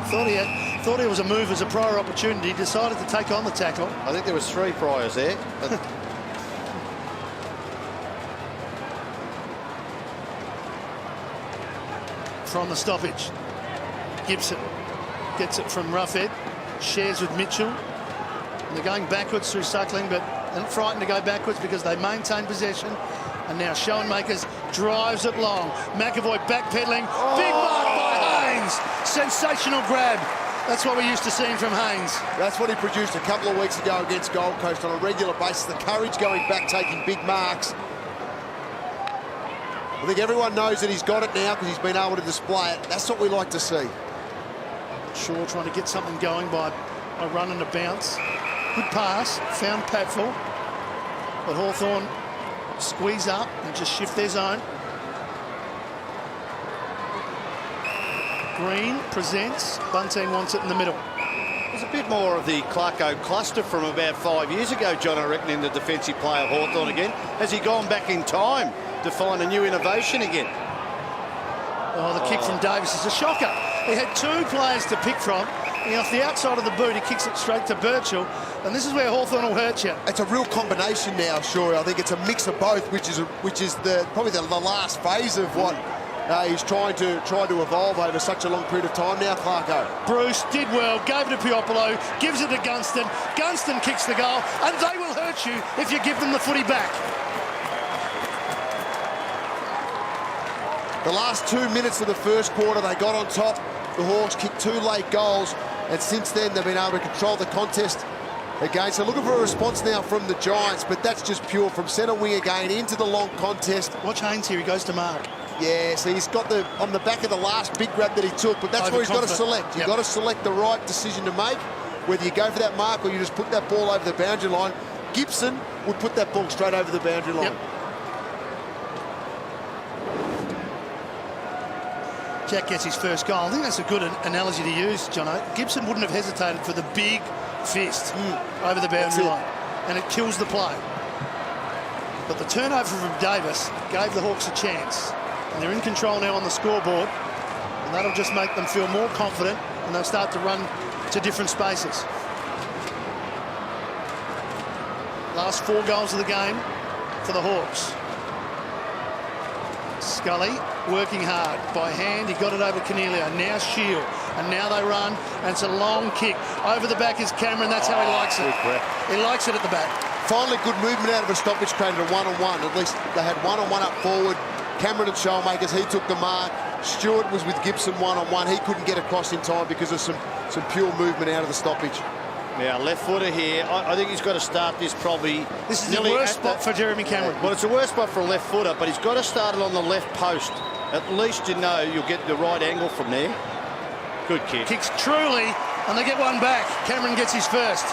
Thought it was a move as a prior opportunity. Decided to take on the tackle. I think there was 3 priors there. But from the stoppage, Gibson gets it from Roughhead, shares with Mitchell. And they're going backwards through Suckling, but they're not frightened to go backwards because they maintain possession. And now Schoenmakers drives it long. McAvoy backpedaling. Big mark by Haynes. Sensational grab. That's what we're used to seeing from Haynes. That's what he produced a couple of weeks ago against Gold Coast on a regular basis. The courage going back, taking big marks. I think everyone knows that he's got it now because he's been able to display it. That's what we like to see. Shaw trying to get something going by a run and a bounce. Good pass. Found Patful. But Hawthorn squeeze up and just shift their zone. Green presents. Bunting wants it in the middle. there's a bit more of the Clarko cluster from about 5 years ago, John, I reckon, in the defensive play of Hawthorn again. Has he gone back in time to find a new innovation again? Oh, the kick from Davis is a shocker. He had 2 players to pick from. Off the outside of the boot, he kicks it straight to Birchall, and this is where Hawthorn will hurt you. It's a real combination now, sure. I think it's a mix of both, which is probably the last phase of what he's trying to evolve over such a long period of time now, Clarko. Bruce did well, gave it to Puopolo, gives it to Gunston. Gunston kicks the goal, and they will hurt you if you give them the footy back. The last 2 minutes of the first quarter, they got on top. The Hawks kicked 2 late goals, and since then they've been able to control the contest again. So looking for a response now from the Giants, but that's just pure from centre wing again into the long contest. Watch Haynes here, he goes to mark. Yeah, so he's got on the back of the last big grab that he took, but that's where he's got to select. You've got to select the right decision to make, whether you go for that mark or you just put that ball over the boundary line, Gibson would put that ball straight over the boundary line. Yep. Jack gets his first goal. I think that's a good analogy to use, Jono. Gibson wouldn't have hesitated for the big fist over the boundary line, and it kills the play. But the turnover from Davis gave the Hawks a chance, and they're in control now on the scoreboard, and that'll just make them feel more confident, and they'll start to run to different spaces. Last 4 goals of the game for the Hawks. Scully working hard by hand. He got it over Cornelio. Now Shield. And now they run. And it's a long kick. Over the back is Cameron. That's how he likes it. He likes it at the back. Finally, good movement out of a stoppage, created a one-on-one. At least they had one-on-one up forward. Cameron and Shoalmakers, he took the mark. Stewart was with Gibson one-on-one. He couldn't get across in time because of some pure movement out of the stoppage. Now, left footer here. I think he's got to start this probably. This is the worst spot for Jeremy Cameron. Well, it's the worst spot for a left footer, but he's got to start it on the left post. At least you know you'll get the right angle from there. Good kick. Kicks truly, and they get one back. Cameron gets his first.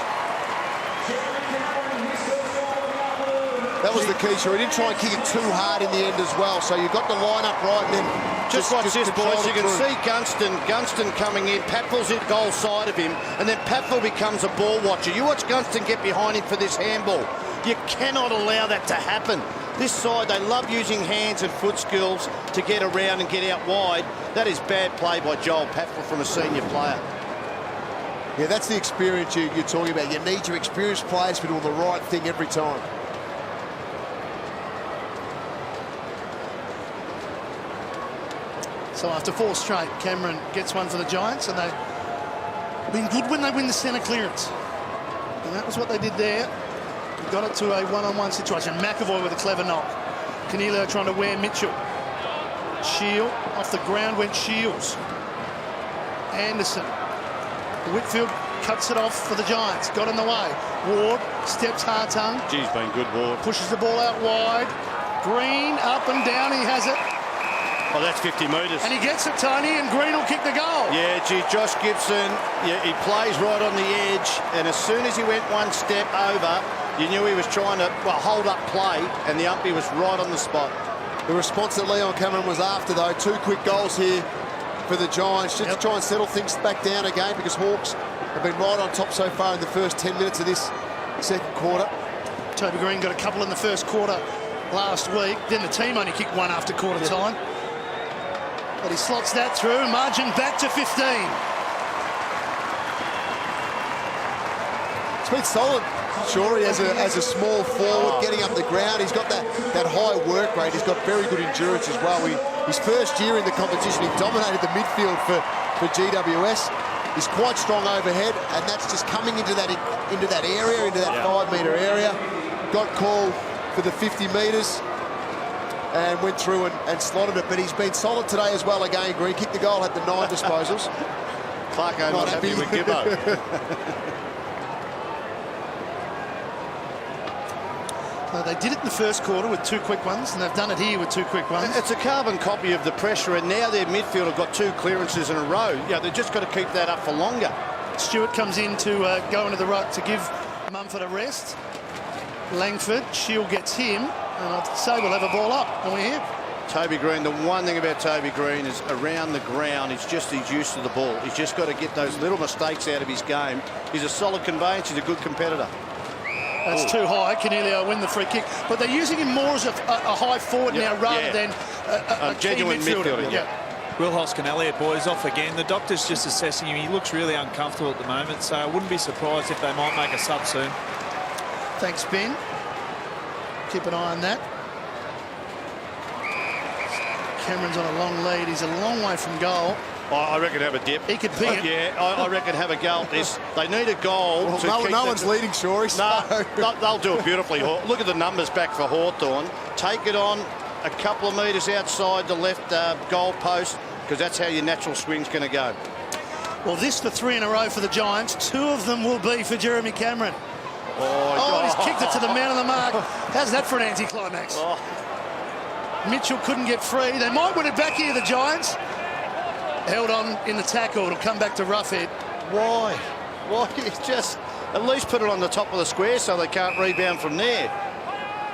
That was the key, sure. He didn't try and kick it too hard in the end as well. So you got the line up right, and then just watch this, boys. You can see Gunston coming in. Patfell's in goal side of him, and then Patfell becomes a ball watcher. You watch Gunston get behind him for this handball. You cannot allow that to happen. This side, they love using hands and foot skills to get around and get out wide. That is bad play by Joel Patfell from a senior player. Yeah, that's the experience you're talking about. You need your experienced players to do the right thing every time. So after 4 straight, Cameron gets one for the Giants, and they've been good when they win the centre clearance. And that was what they did there. They got it to a one-on-one situation. McAvoy with a clever knock. Cornelio trying to wear Mitchell. Shield, off the ground went Shields. Anderson. Whitfield cuts it off for the Giants. Got in the way. Ward steps Hawthorn. Geez, been good, Ward. Pushes the ball out wide. Green, up and down, he has it. Oh, that's 50 metres. And he gets it, Tony, and Green will kick the goal. Yeah, gee, Josh Gibson, he plays right on the edge, and as soon as he went one step over, you knew he was trying to, hold up play, and the umpire was right on the spot. The response that Leon Cameron was after, though, 2 quick goals here for the Giants, just to try and settle things back down again, because Hawks have been right on top so far in the first 10 minutes of this second quarter. Toby Green got a couple in the first quarter last week. Then the team only kicked one after quarter time. But he slots that through. Margin back to 15. It's been solid. Sure, he has a small forward getting up the ground. He's got that high work rate. He's got very good endurance as well. His first year in the competition, he dominated the midfield for GWS. He's quite strong overhead, and that's just coming into that area, into that 5-metre area. Got called for the 50 metres. And went through and slotted it, but he's been solid today as well again, Green. Kicked the goal, had the 9 disposals. Clarko not happy with Gibbo. They did it in the first quarter with 2 quick ones, and they've done it here with 2 quick ones. It's a carbon copy of the pressure, and now their midfield have got 2 clearances in a row. Yeah, they've just got to keep that up for longer. Stewart comes in to go into the ruck to give Mumford a rest. Langford, Shield gets him. And I'd say we'll have a ball up, and we're here. Toby Green, the one thing about Toby Green is around the ground, he's used to the ball. He's just got to get those little mistakes out of his game. He's a solid conveyance, he's a good competitor. That's too high. Cornelio win the free kick. But they're using him more as a high forward now rather than a genuine midfielder. Will Hoskin Elliott, boys, off again. The doctor's just assessing him. He looks really uncomfortable at the moment, so I wouldn't be surprised if they might make a sub soon. Thanks, Ben. Keep an eye on that. Cameron's on a long lead. He's a long way from goal. I reckon have a dip. He could ping it. Yeah, I reckon have a go at this. They need a goal. Well, no one's leading, Shorey. No, they'll do it beautifully. Look at the numbers back for Hawthorn. Take it on a couple of metres outside the left goal post, because that's how your natural swing's going to go. Well, this for 3 in a row for the Giants. 2 of them will be for Jeremy Cameron. He's kicked it to the man on the mark. How's that for an anticlimax? Mitchell couldn't get free. They might win it back here, the Giants. Held on in the tackle. It'll come back to Roughhead. Why? Why you just at least put it on the top of the square so they can't rebound from there?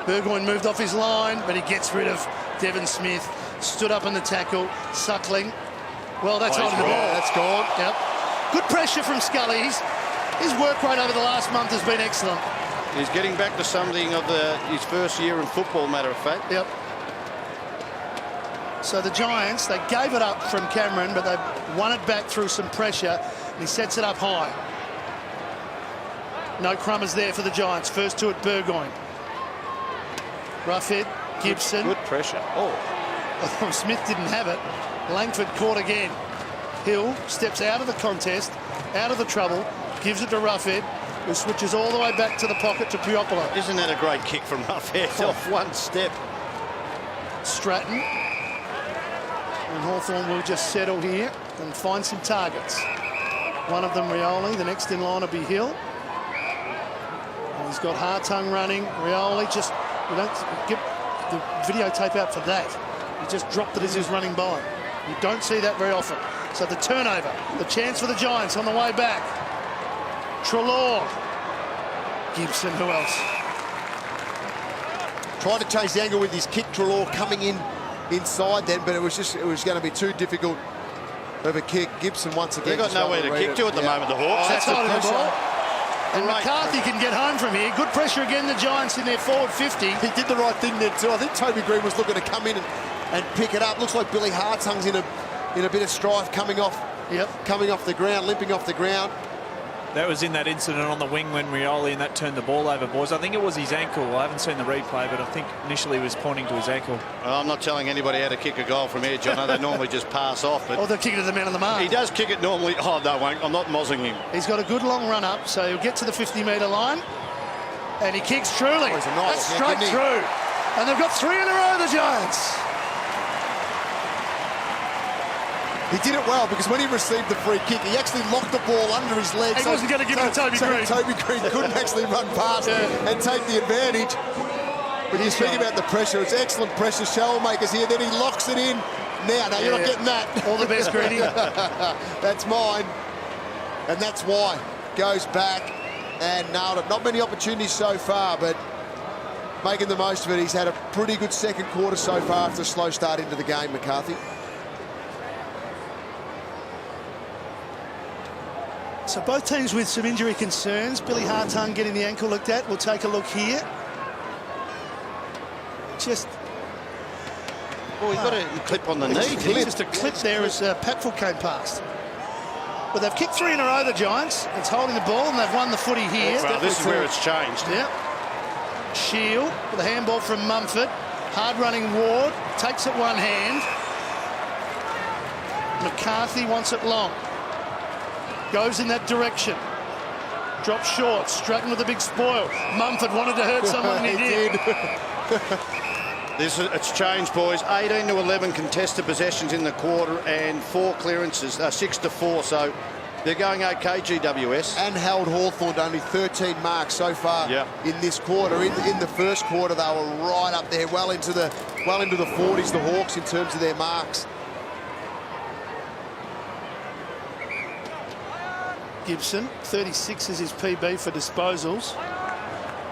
Burgoyne moved off his line, but he gets rid of Devon Smith. Stood up in the tackle. Suckling. Well, that's holding the ball. That's gone. Yep. Good pressure from Scully. His work rate over the last month has been excellent. He's getting back to something of his first year in football, matter of fact. Yep. So the Giants, they gave it up from Cameron, but they won it back through some pressure, and he sets it up high. No crummers there for the Giants. First to it, Burgoyne. Roughhead, Gibson. Good pressure. Oh. Smith didn't have it. Langford caught again. Hill steps out of the contest, out of the trouble, gives it to Roughhead, who switches all the way back to the pocket to Piopolo. Isn't that a great kick from Roughhead off one step? Stratton. And Hawthorn will just settle here and find some targets. One of them Rioli, the next in line will be Hill. And he's got Hartung running. Rioli just, we don't get the videotape out for that. He just dropped it as he was running by. You don't see that very often. So the turnover, the chance for the Giants on the way back. Treloar. Gibson, who else? Tried to change the angle with his kick. Treloar coming in inside then, but it was going to be too difficult of a kick. Gibson once again. They've got nowhere to kick to at the moment, the Hawks. That's the holding the pressure. ball. And McCarthy can get home from here. Good pressure again, the Giants in their forward 50. He did the right thing there too. I think Toby Green was looking to come in and pick it up. Looks like Billy Hartung's in a bit of strife coming off the ground, limping off the ground. That was in that incident on the wing when Rioli and that turned the ball over, boys. I think it was his ankle. I haven't seen the replay, but I think initially he was pointing to his ankle. Well, I'm not telling anybody how to kick a goal from here, John. They normally just pass off. But Or they'll kick it to the man on the mark. he does kick it normally. Oh, no, won't. I'm not mozzing him. He's got a good long run up, so he'll get to the 50-metre line. And he kicks truly. he's a nice That's kick, straight isn't he? through. And they've got 3 in a row, the Giants. He did it well because when he received the free kick, he actually locked the ball under his legs. He wasn't going to give it to Toby Green. Toby Green couldn't actually run past and take the advantage. But you speak about the pressure. It's excellent pressure. Shellmakers here. Then he locks it in. Now, you're not getting that. All the best, Greedy. That's mine. And that's why. Goes back and nailed it. Not many opportunities so far, but making the most of it. He's had a pretty good second quarter so far after a slow start into the game, McCarthy. So both teams with some injury concerns. Billy Hartung getting the ankle looked at. We'll take a look here. Just... Well, he's got a clip on the knee. Just a clip there as Patfull came past. But they've kicked 3 in a row, the Giants. It's holding the ball, and they've won the footy here. Well, this is where it's changed. Yep. Shield with a handball from Mumford. Hard-running Ward. Takes it one hand. McCarthy wants it long. Goes in that direction. Drops short. Stratton with a big spoil. Mumford wanted to hurt someone, and he did. It's changed, boys. 18 to 11 contested possessions in the quarter and 4 clearances, 6 to 4. So they're going okay, GWS. And held Hawthorn to only 13 marks so far in this quarter. In the first quarter, they were right up there, well into the 40s, the Hawks, in terms of their marks. Gibson, 36 is his PB for disposals.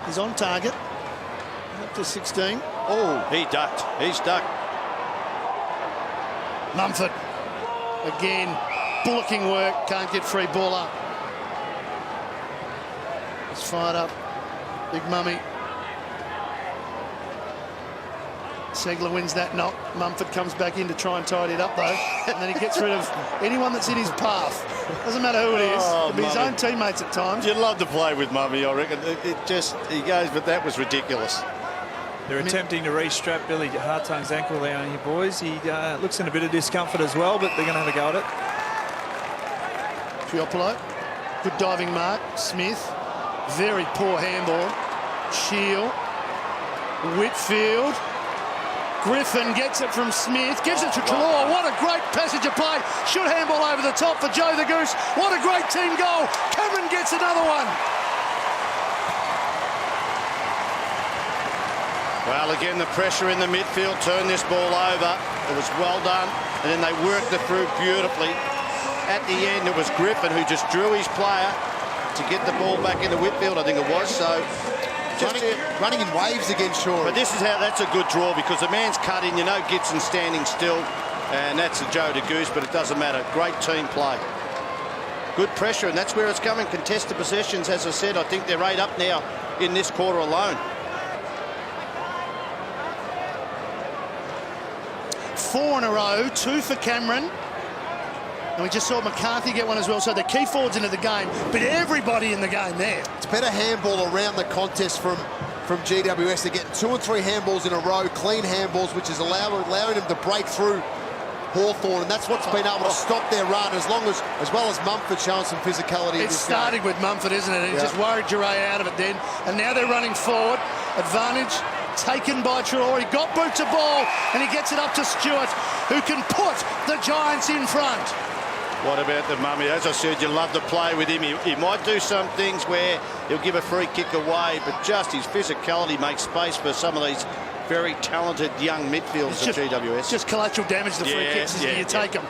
He's on target. Up to 16. Oh, he ducked. He's ducked. Mumford. Again, bullocking work. Can't get free ball up. It's fired up. Big Mummy. Segler wins that knock. Mumford comes back in to try and tidy it up, though. And then he gets rid of anyone that's in his path. Doesn't matter who it is. Oh, It'll be his own teammates at times. You'd love to play with Mummy, I reckon. He goes, but that was ridiculous. They're attempting to re-strap Billy Hartung's ankle there, you boys. He looks in a bit of discomfort as well, but they're going to have a go at it. Piopolo. Good diving mark. Smith. Very poor handball. Shield. Whitfield. Griffin gets it from Smith, gives it to Treloar. What a great passage of play. Should handball over the top for Joe the Goose. What a great team goal. Cameron gets another one. Well, again, the pressure in the midfield turned this ball over. It was well done, and then they worked it through beautifully. At the end, it was Griffin who just drew his player, to get the ball back into Whitfield, I think it was. So running in waves again, Shaw. But this is how, that's a good draw because the man's cutting, you know, Gibson's standing still, and that's a Joe DeGoose, but it doesn't matter. Great team play. Good pressure, and that's where it's coming. Contested possessions, as I said, I think they're 8 up now in this quarter alone. 4 in a row, 2 for Cameron. And we just saw McCarthy get one as well. So the key forwards into the game, but everybody in the game there. It's better handball around the contest from GWS. They're getting 2 or 3 handballs in a row, clean handballs, which is allowing them to break through Hawthorn, and that's what's been able to stop their run, as well as Mumford showing some physicality. It started with Mumford, isn't it? And he just worried Duray out of it then. And now they're running forward. Advantage taken by Traore. He got boot to ball, and he gets it up to Stewart, who can put the Giants in front. What about the Mummy? As I said, you love to play with him. He might do some things where he'll give a free kick away, but just his physicality makes space for some of these very talented young midfielders at GWS. Just collateral damage, the free kicks, as you take them.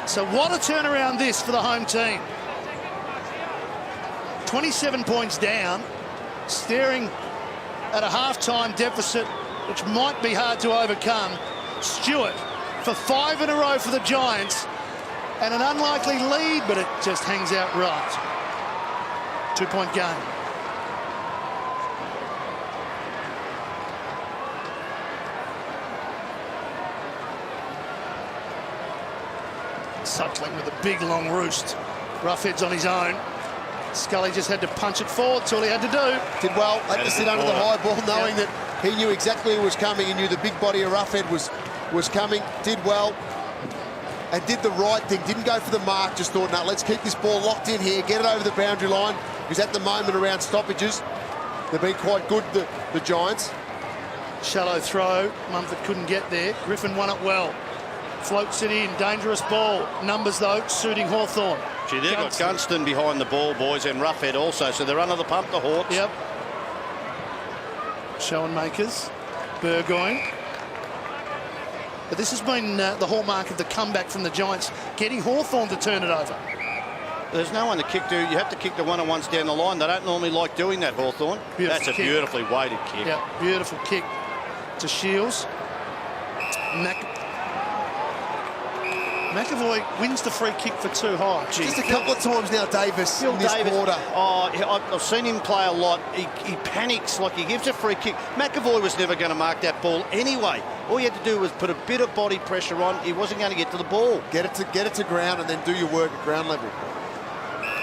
So what a turnaround this for the home team. 27 points down, staring at a half-time deficit, which might be hard to overcome. Stewart for 5 in a row for the Giants, and an unlikely lead, but it just hangs out right. 2-point game. Suckling with a big long roost. Roughhead's on his own. Scully just had to punch it forward. That's all he had to do. Did well. Had to sit under the high ball, knowing that he knew exactly who was coming. He knew the big body of Roughhead was coming. Did well and did the right thing. Didn't go for the mark. Just thought, no, let's keep this ball locked in here. Get it over the boundary line. Because at the moment around stoppages, they've been quite good, the Giants. Shallow throw. Mumford couldn't get there. Griffin won it well. Floats it in, dangerous ball. Numbers, though, suiting Hawthorn. Gee, they've got Gunston behind the ball, boys, and Roughhead also, so they're under the pump, the Hawks. Yep. Show and makers. Burgoyne. But this has been the hallmark of the comeback from the Giants, getting Hawthorn to turn it over. There's no one to kick to. You have to kick the one-on-ones down the line. They don't normally like doing that, Hawthorn. That's a beautifully weighted kick. Yeah, beautiful kick to Shields. McAvoy wins the free kick for too high. Just a couple of times now, Davis, in this quarter. Oh, I've seen him play a lot. He panics, like he gives a free kick. McAvoy was never going to mark that ball anyway. All you had to do was put a bit of body pressure on. He wasn't going to get to the ball. Get it to ground and then do your work at ground level.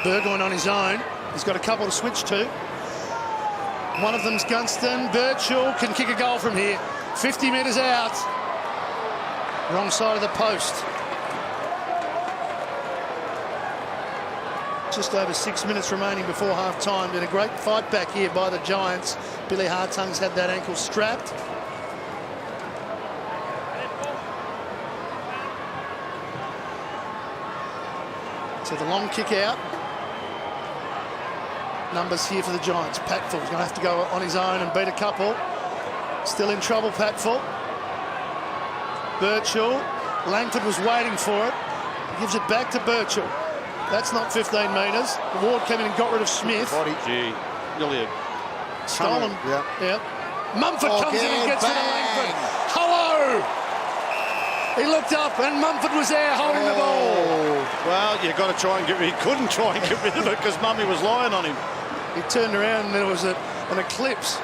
Burgoyne on his own. He's got a couple to switch to. One of them's Gunston. Birchall can kick a goal from here. 50 metres out. Wrong side of the post. Just over 6 minutes remaining before half-time. Been a great fight back here by the Giants. Billy Hartung's had that ankle strapped. So the long kick out. Numbers here for the Giants. Patfull's going to have to go on his own and beat a couple. Still in trouble, Patfull. Birchall. Langford was waiting for it. He gives it back to Birchall. That's not 15 metres. Ward came in and got rid of Smith. Gee, really stolen. Yeah. Mumford comes in and gets rid of Langford. Hello! He looked up and Mumford was there holding the ball. Well, you got to try and he couldn't try and get rid of it because Mummy was lying on him. He turned around and there was an eclipse.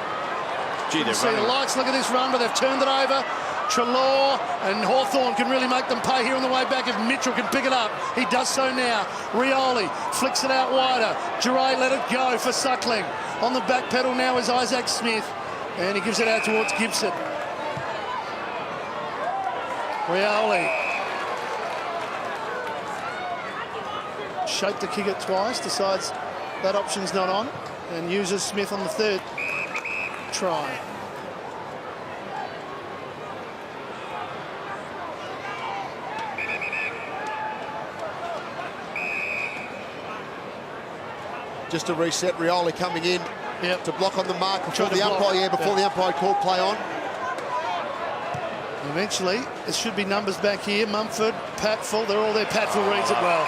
Gee, you see the lights, look at this run, but they've turned it over. Treloar and Hawthorn can really make them pay here on the way back if Mitchell can pick it up. He does so now. Rioli flicks it out wider. Duray let it go for Suckling. On the back pedal now is Isaac Smith. And he gives it out towards Gibson. Rioli. Shaped to kick it twice. Decides that option's not on. And uses Smith on the third try. Just to reset, Rioli coming in to block on the mark before the umpire, before the umpire called play on. Eventually, it should be numbers back here. Mumford, Patfull, they're all there. Patfull reads it well.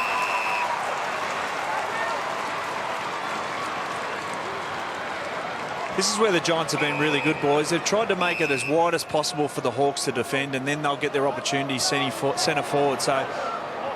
This is where the Giants have been really good, boys. They've tried to make it as wide as possible for the Hawks to defend, and then they'll get their opportunities centre forward. So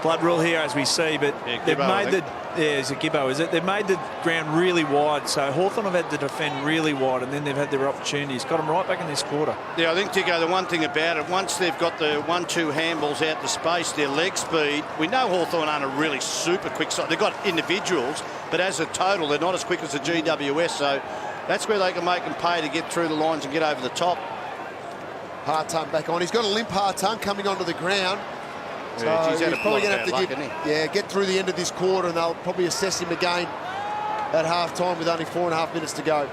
blood rule here, as we see, but they've made the... Yeah, is it Gibbo, is it? They've made the ground really wide, so Hawthorn have had to defend really wide, and then they've had their opportunities. Got them right back in this quarter. Yeah, I think, Tiggo, the one thing about it, once they've got the 1-2 handballs out to space, their leg speed, we know Hawthorn aren't a really super quick side. They've got individuals, but as a total, they're not as quick as the GWS, so that's where they can make them pay to get through the lines and get over the top. Hawthorn back on. He's got a limp Hawthorn coming onto the ground. So Yeah, geez, he's probably going to have to get through the end of this quarter, and they'll probably assess him again at half-time with only 4.5 minutes to go.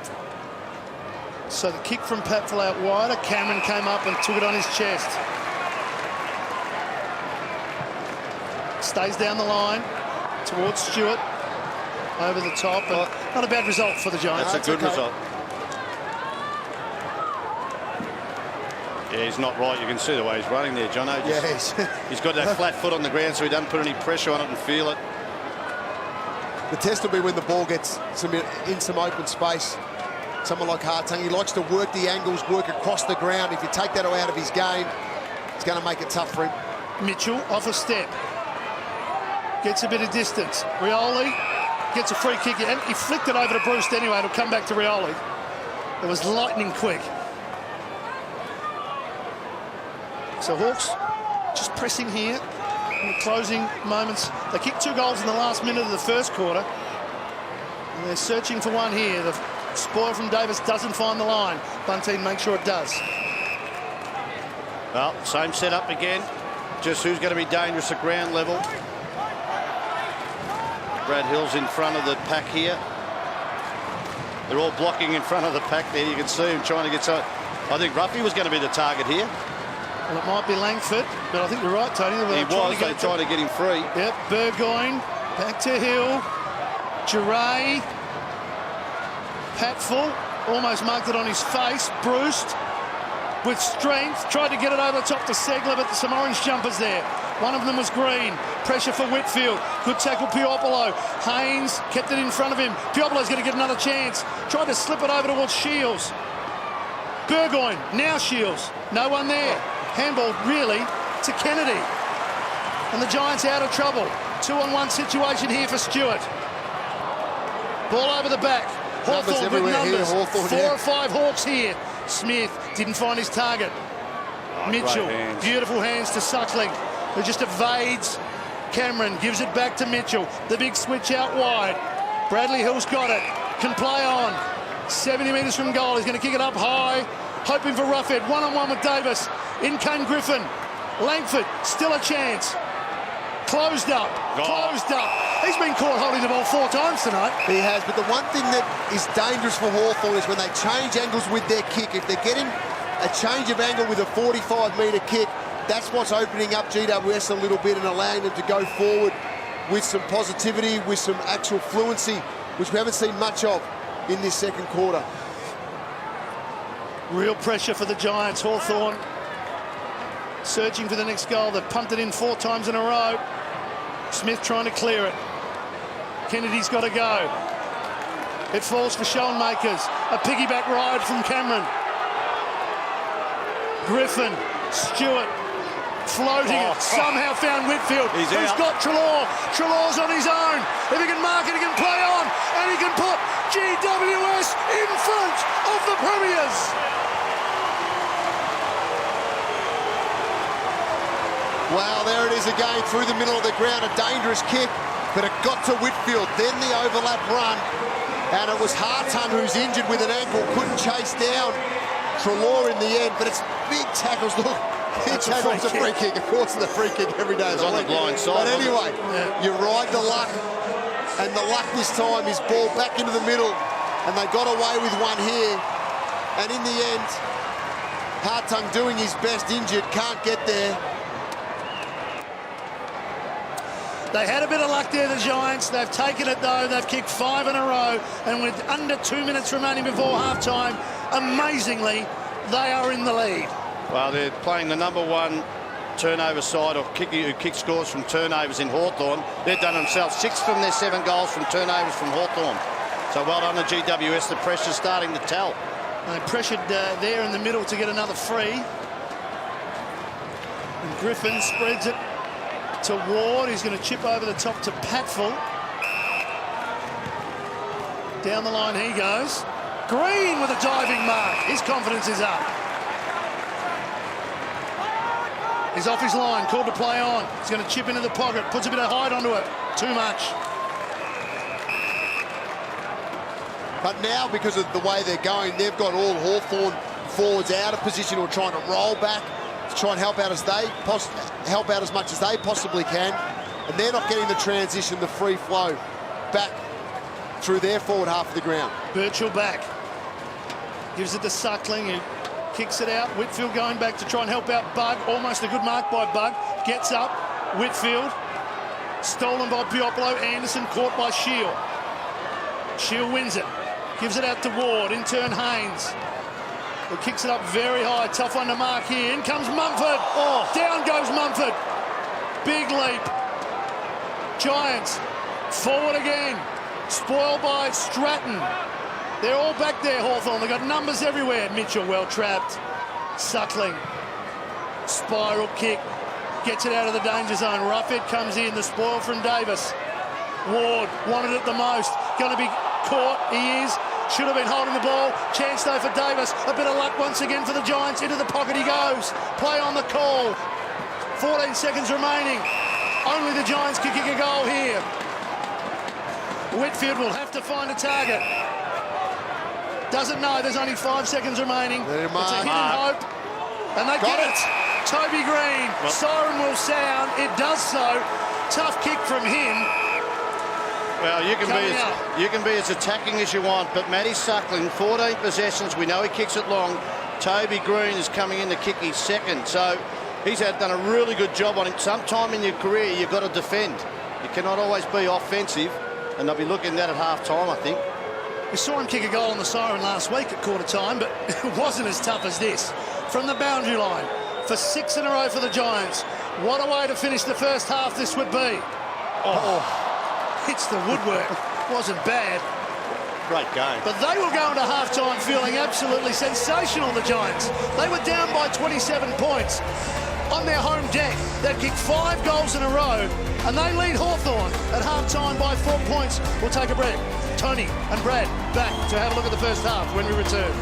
So the kick from Pat fell out wider. Cameron came up and took it on his chest. Stays down the line towards Stewart. Over the top. And not a bad result for the Giants. That's a good result. Yeah, he's not right. You can see the way he's running there, Jono. He's got that flat foot on the ground, so he doesn't put any pressure on it and feel it. The test will be when the ball gets in some open space. Someone like Hawthorn, he likes to work the angles, work across the ground. If you take that out of his game, it's going to make it tough for him. Mitchell off a step. Gets a bit of distance. Rioli gets a free kick, and he flicked it over to Bruce anyway. It'll come back to Rioli. It was lightning quick. So Hawks just pressing here in the closing moments. They kicked 2 goals in the last minute of the first quarter. And they're searching for one here. The spoil from Davis doesn't find the line. Bunteen makes sure it does. Well, same setup again. Just who's going to be dangerous at ground level. Brad Hill's in front of the pack here. They're all blocking in front of the pack there. You can see him trying to get so. I think Ruffy was going to be the target here. Well, it might be Langford, but I think you're right, Tony. He was. They're trying to get him free. Yep, Burgoyne, back to Hill. Giray. Patfull, almost marked it on his face. Bruce, with strength, tried to get it over the top to Segler, but some orange jumpers there. One of them was green. Pressure for Whitfield. Good tackle, Piopolo. Haynes kept it in front of him. Piopolo's going to get another chance. Tried to slip it over towards Shields. Burgoyne, now Shields. No one there. Handball, really, to Kennedy. And the Giants out of trouble. 2-on-1 situation here for Stewart. Ball over the back. Hawthorn with numbers. Hawthorn, 4 or 5 Hawks here. Smith didn't find his target. Mitchell, beautiful hands to Suckling, who just evades Cameron, gives it back to Mitchell. The big switch out wide. Bradley Hill's got it. Can play on. 70 metres from goal. He's going to kick it up high. Hoping for Roughhead. 1-on-1 with Davis. In came Griffin. Langford, still a chance. Closed up. Closed up. He's been caught holding the ball 4 times tonight. He has, but the one thing that is dangerous for Hawthorn is when they change angles with their kick. If they're getting a change of angle with a 45-metre kick, that's what's opening up GWS a little bit and allowing them to go forward with some positivity, with some actual fluency, which we haven't seen much of in this second quarter. Real pressure for the Giants. Hawthorn searching for the next goal. They've pumped it in 4 times in a row. Smith trying to clear it. Kennedy's got to go. It falls for Schoenmakers. A piggyback ride from Cameron. Griffin, Stewart, floating it. Somehow found Whitfield. Who's got Treloar. Treloar's on his own. If he can mark it, he can play on. And he can put GWS in front of the Premiers. Wow, there it is again through the middle of the ground. A dangerous kick, but it got to Whitfield. Then the overlap run. And it was Hawthorn who's injured with an ankle. Couldn't chase down Treloar in the end, but it's big tackles. Look, big tackles, a free kick. Of course, it's a free kick every day. It's on the blind side. But anyway, you ride the luck, and the luck this time is ball back into the middle, and they got away with one here. And in the end, Hawthorn doing his best, injured, can't get there. They had a bit of luck there, the Giants. They've taken it, though. They've kicked 5 in a row. And with under 2 minutes remaining before half-time, amazingly, they are in the lead. Well, they're playing the #1 turnover side of who kick scores from turnovers in Hawthorn. They've done themselves 6 from their 7 goals from turnovers from Hawthorn. So well done to GWS. The pressure's starting to tell. They pressured there in the middle to get another free. And Griffin spreads it to Ward. He's going to chip over the top to Patfull. Down the line he goes. Green with a diving mark. His confidence is up. He's off his line, called to play on. He's going to chip into the pocket, puts a bit of height onto it. Too much. But now, because of the way they're going, they've got all Hawthorn forwards out of position or trying to roll back to try and help out as much as they possibly can. And they're not getting the transition, the free flow back through their forward half of the ground. Birchall back. Gives it to Suckling, who kicks it out. Whitfield going back to try and help out Bug. Almost a good mark by Bug. Gets up. Whitfield. Stolen by Piopolo. Anderson caught by Shield. Shield wins it. Gives it out to Ward. In turn, Haynes. Who kicks it up very high. Tough one to mark here. In comes Mumford. Oh, down goes Mumford. Big leap. Giants. Forward again. Spoiled by Stratton. They're all back there, Hawthorn. They've got numbers everywhere. Mitchell well trapped. Suckling. Spiral kick. Gets it out of the danger zone. Roughhead comes in. The spoil from Davis. Ward wanted it the most. Going to be caught. He is. Should have been holding the ball. Chance though for Davis. A bit of luck once again for the Giants. Into the pocket he goes. Play on the call. 14 seconds remaining. Only the Giants can kick a goal here. Whitfield will have to find a target. Doesn't know. There's only 5 seconds remaining. It's a hidden hope. And they get it. Toby Green. Well, siren will sound. It does so. Tough kick from him. Well, you can be as attacking as you want, but Matty Suckling, 14 possessions. We know he kicks it long. Toby Green is coming in to kick his second. So he's done a really good job on him. Sometime in your career, you've got to defend. You cannot always be offensive. And they'll be looking at that at half-time, I think. We saw him kick a goal on the siren last week at quarter time, but it wasn't as tough as this. From the boundary line for 6 in a row for the Giants. What a way to finish the first half this would be. Oh, hits the woodwork. Wasn't bad. Great game. But they will go into half-time feeling absolutely sensational, the Giants. They were down by 27 points on their home deck. They've kicked 5 goals in a row, and they lead Hawthorn at half-time by 4 points. We'll take a break. Tony and Brad back to have a look at the first half when we return.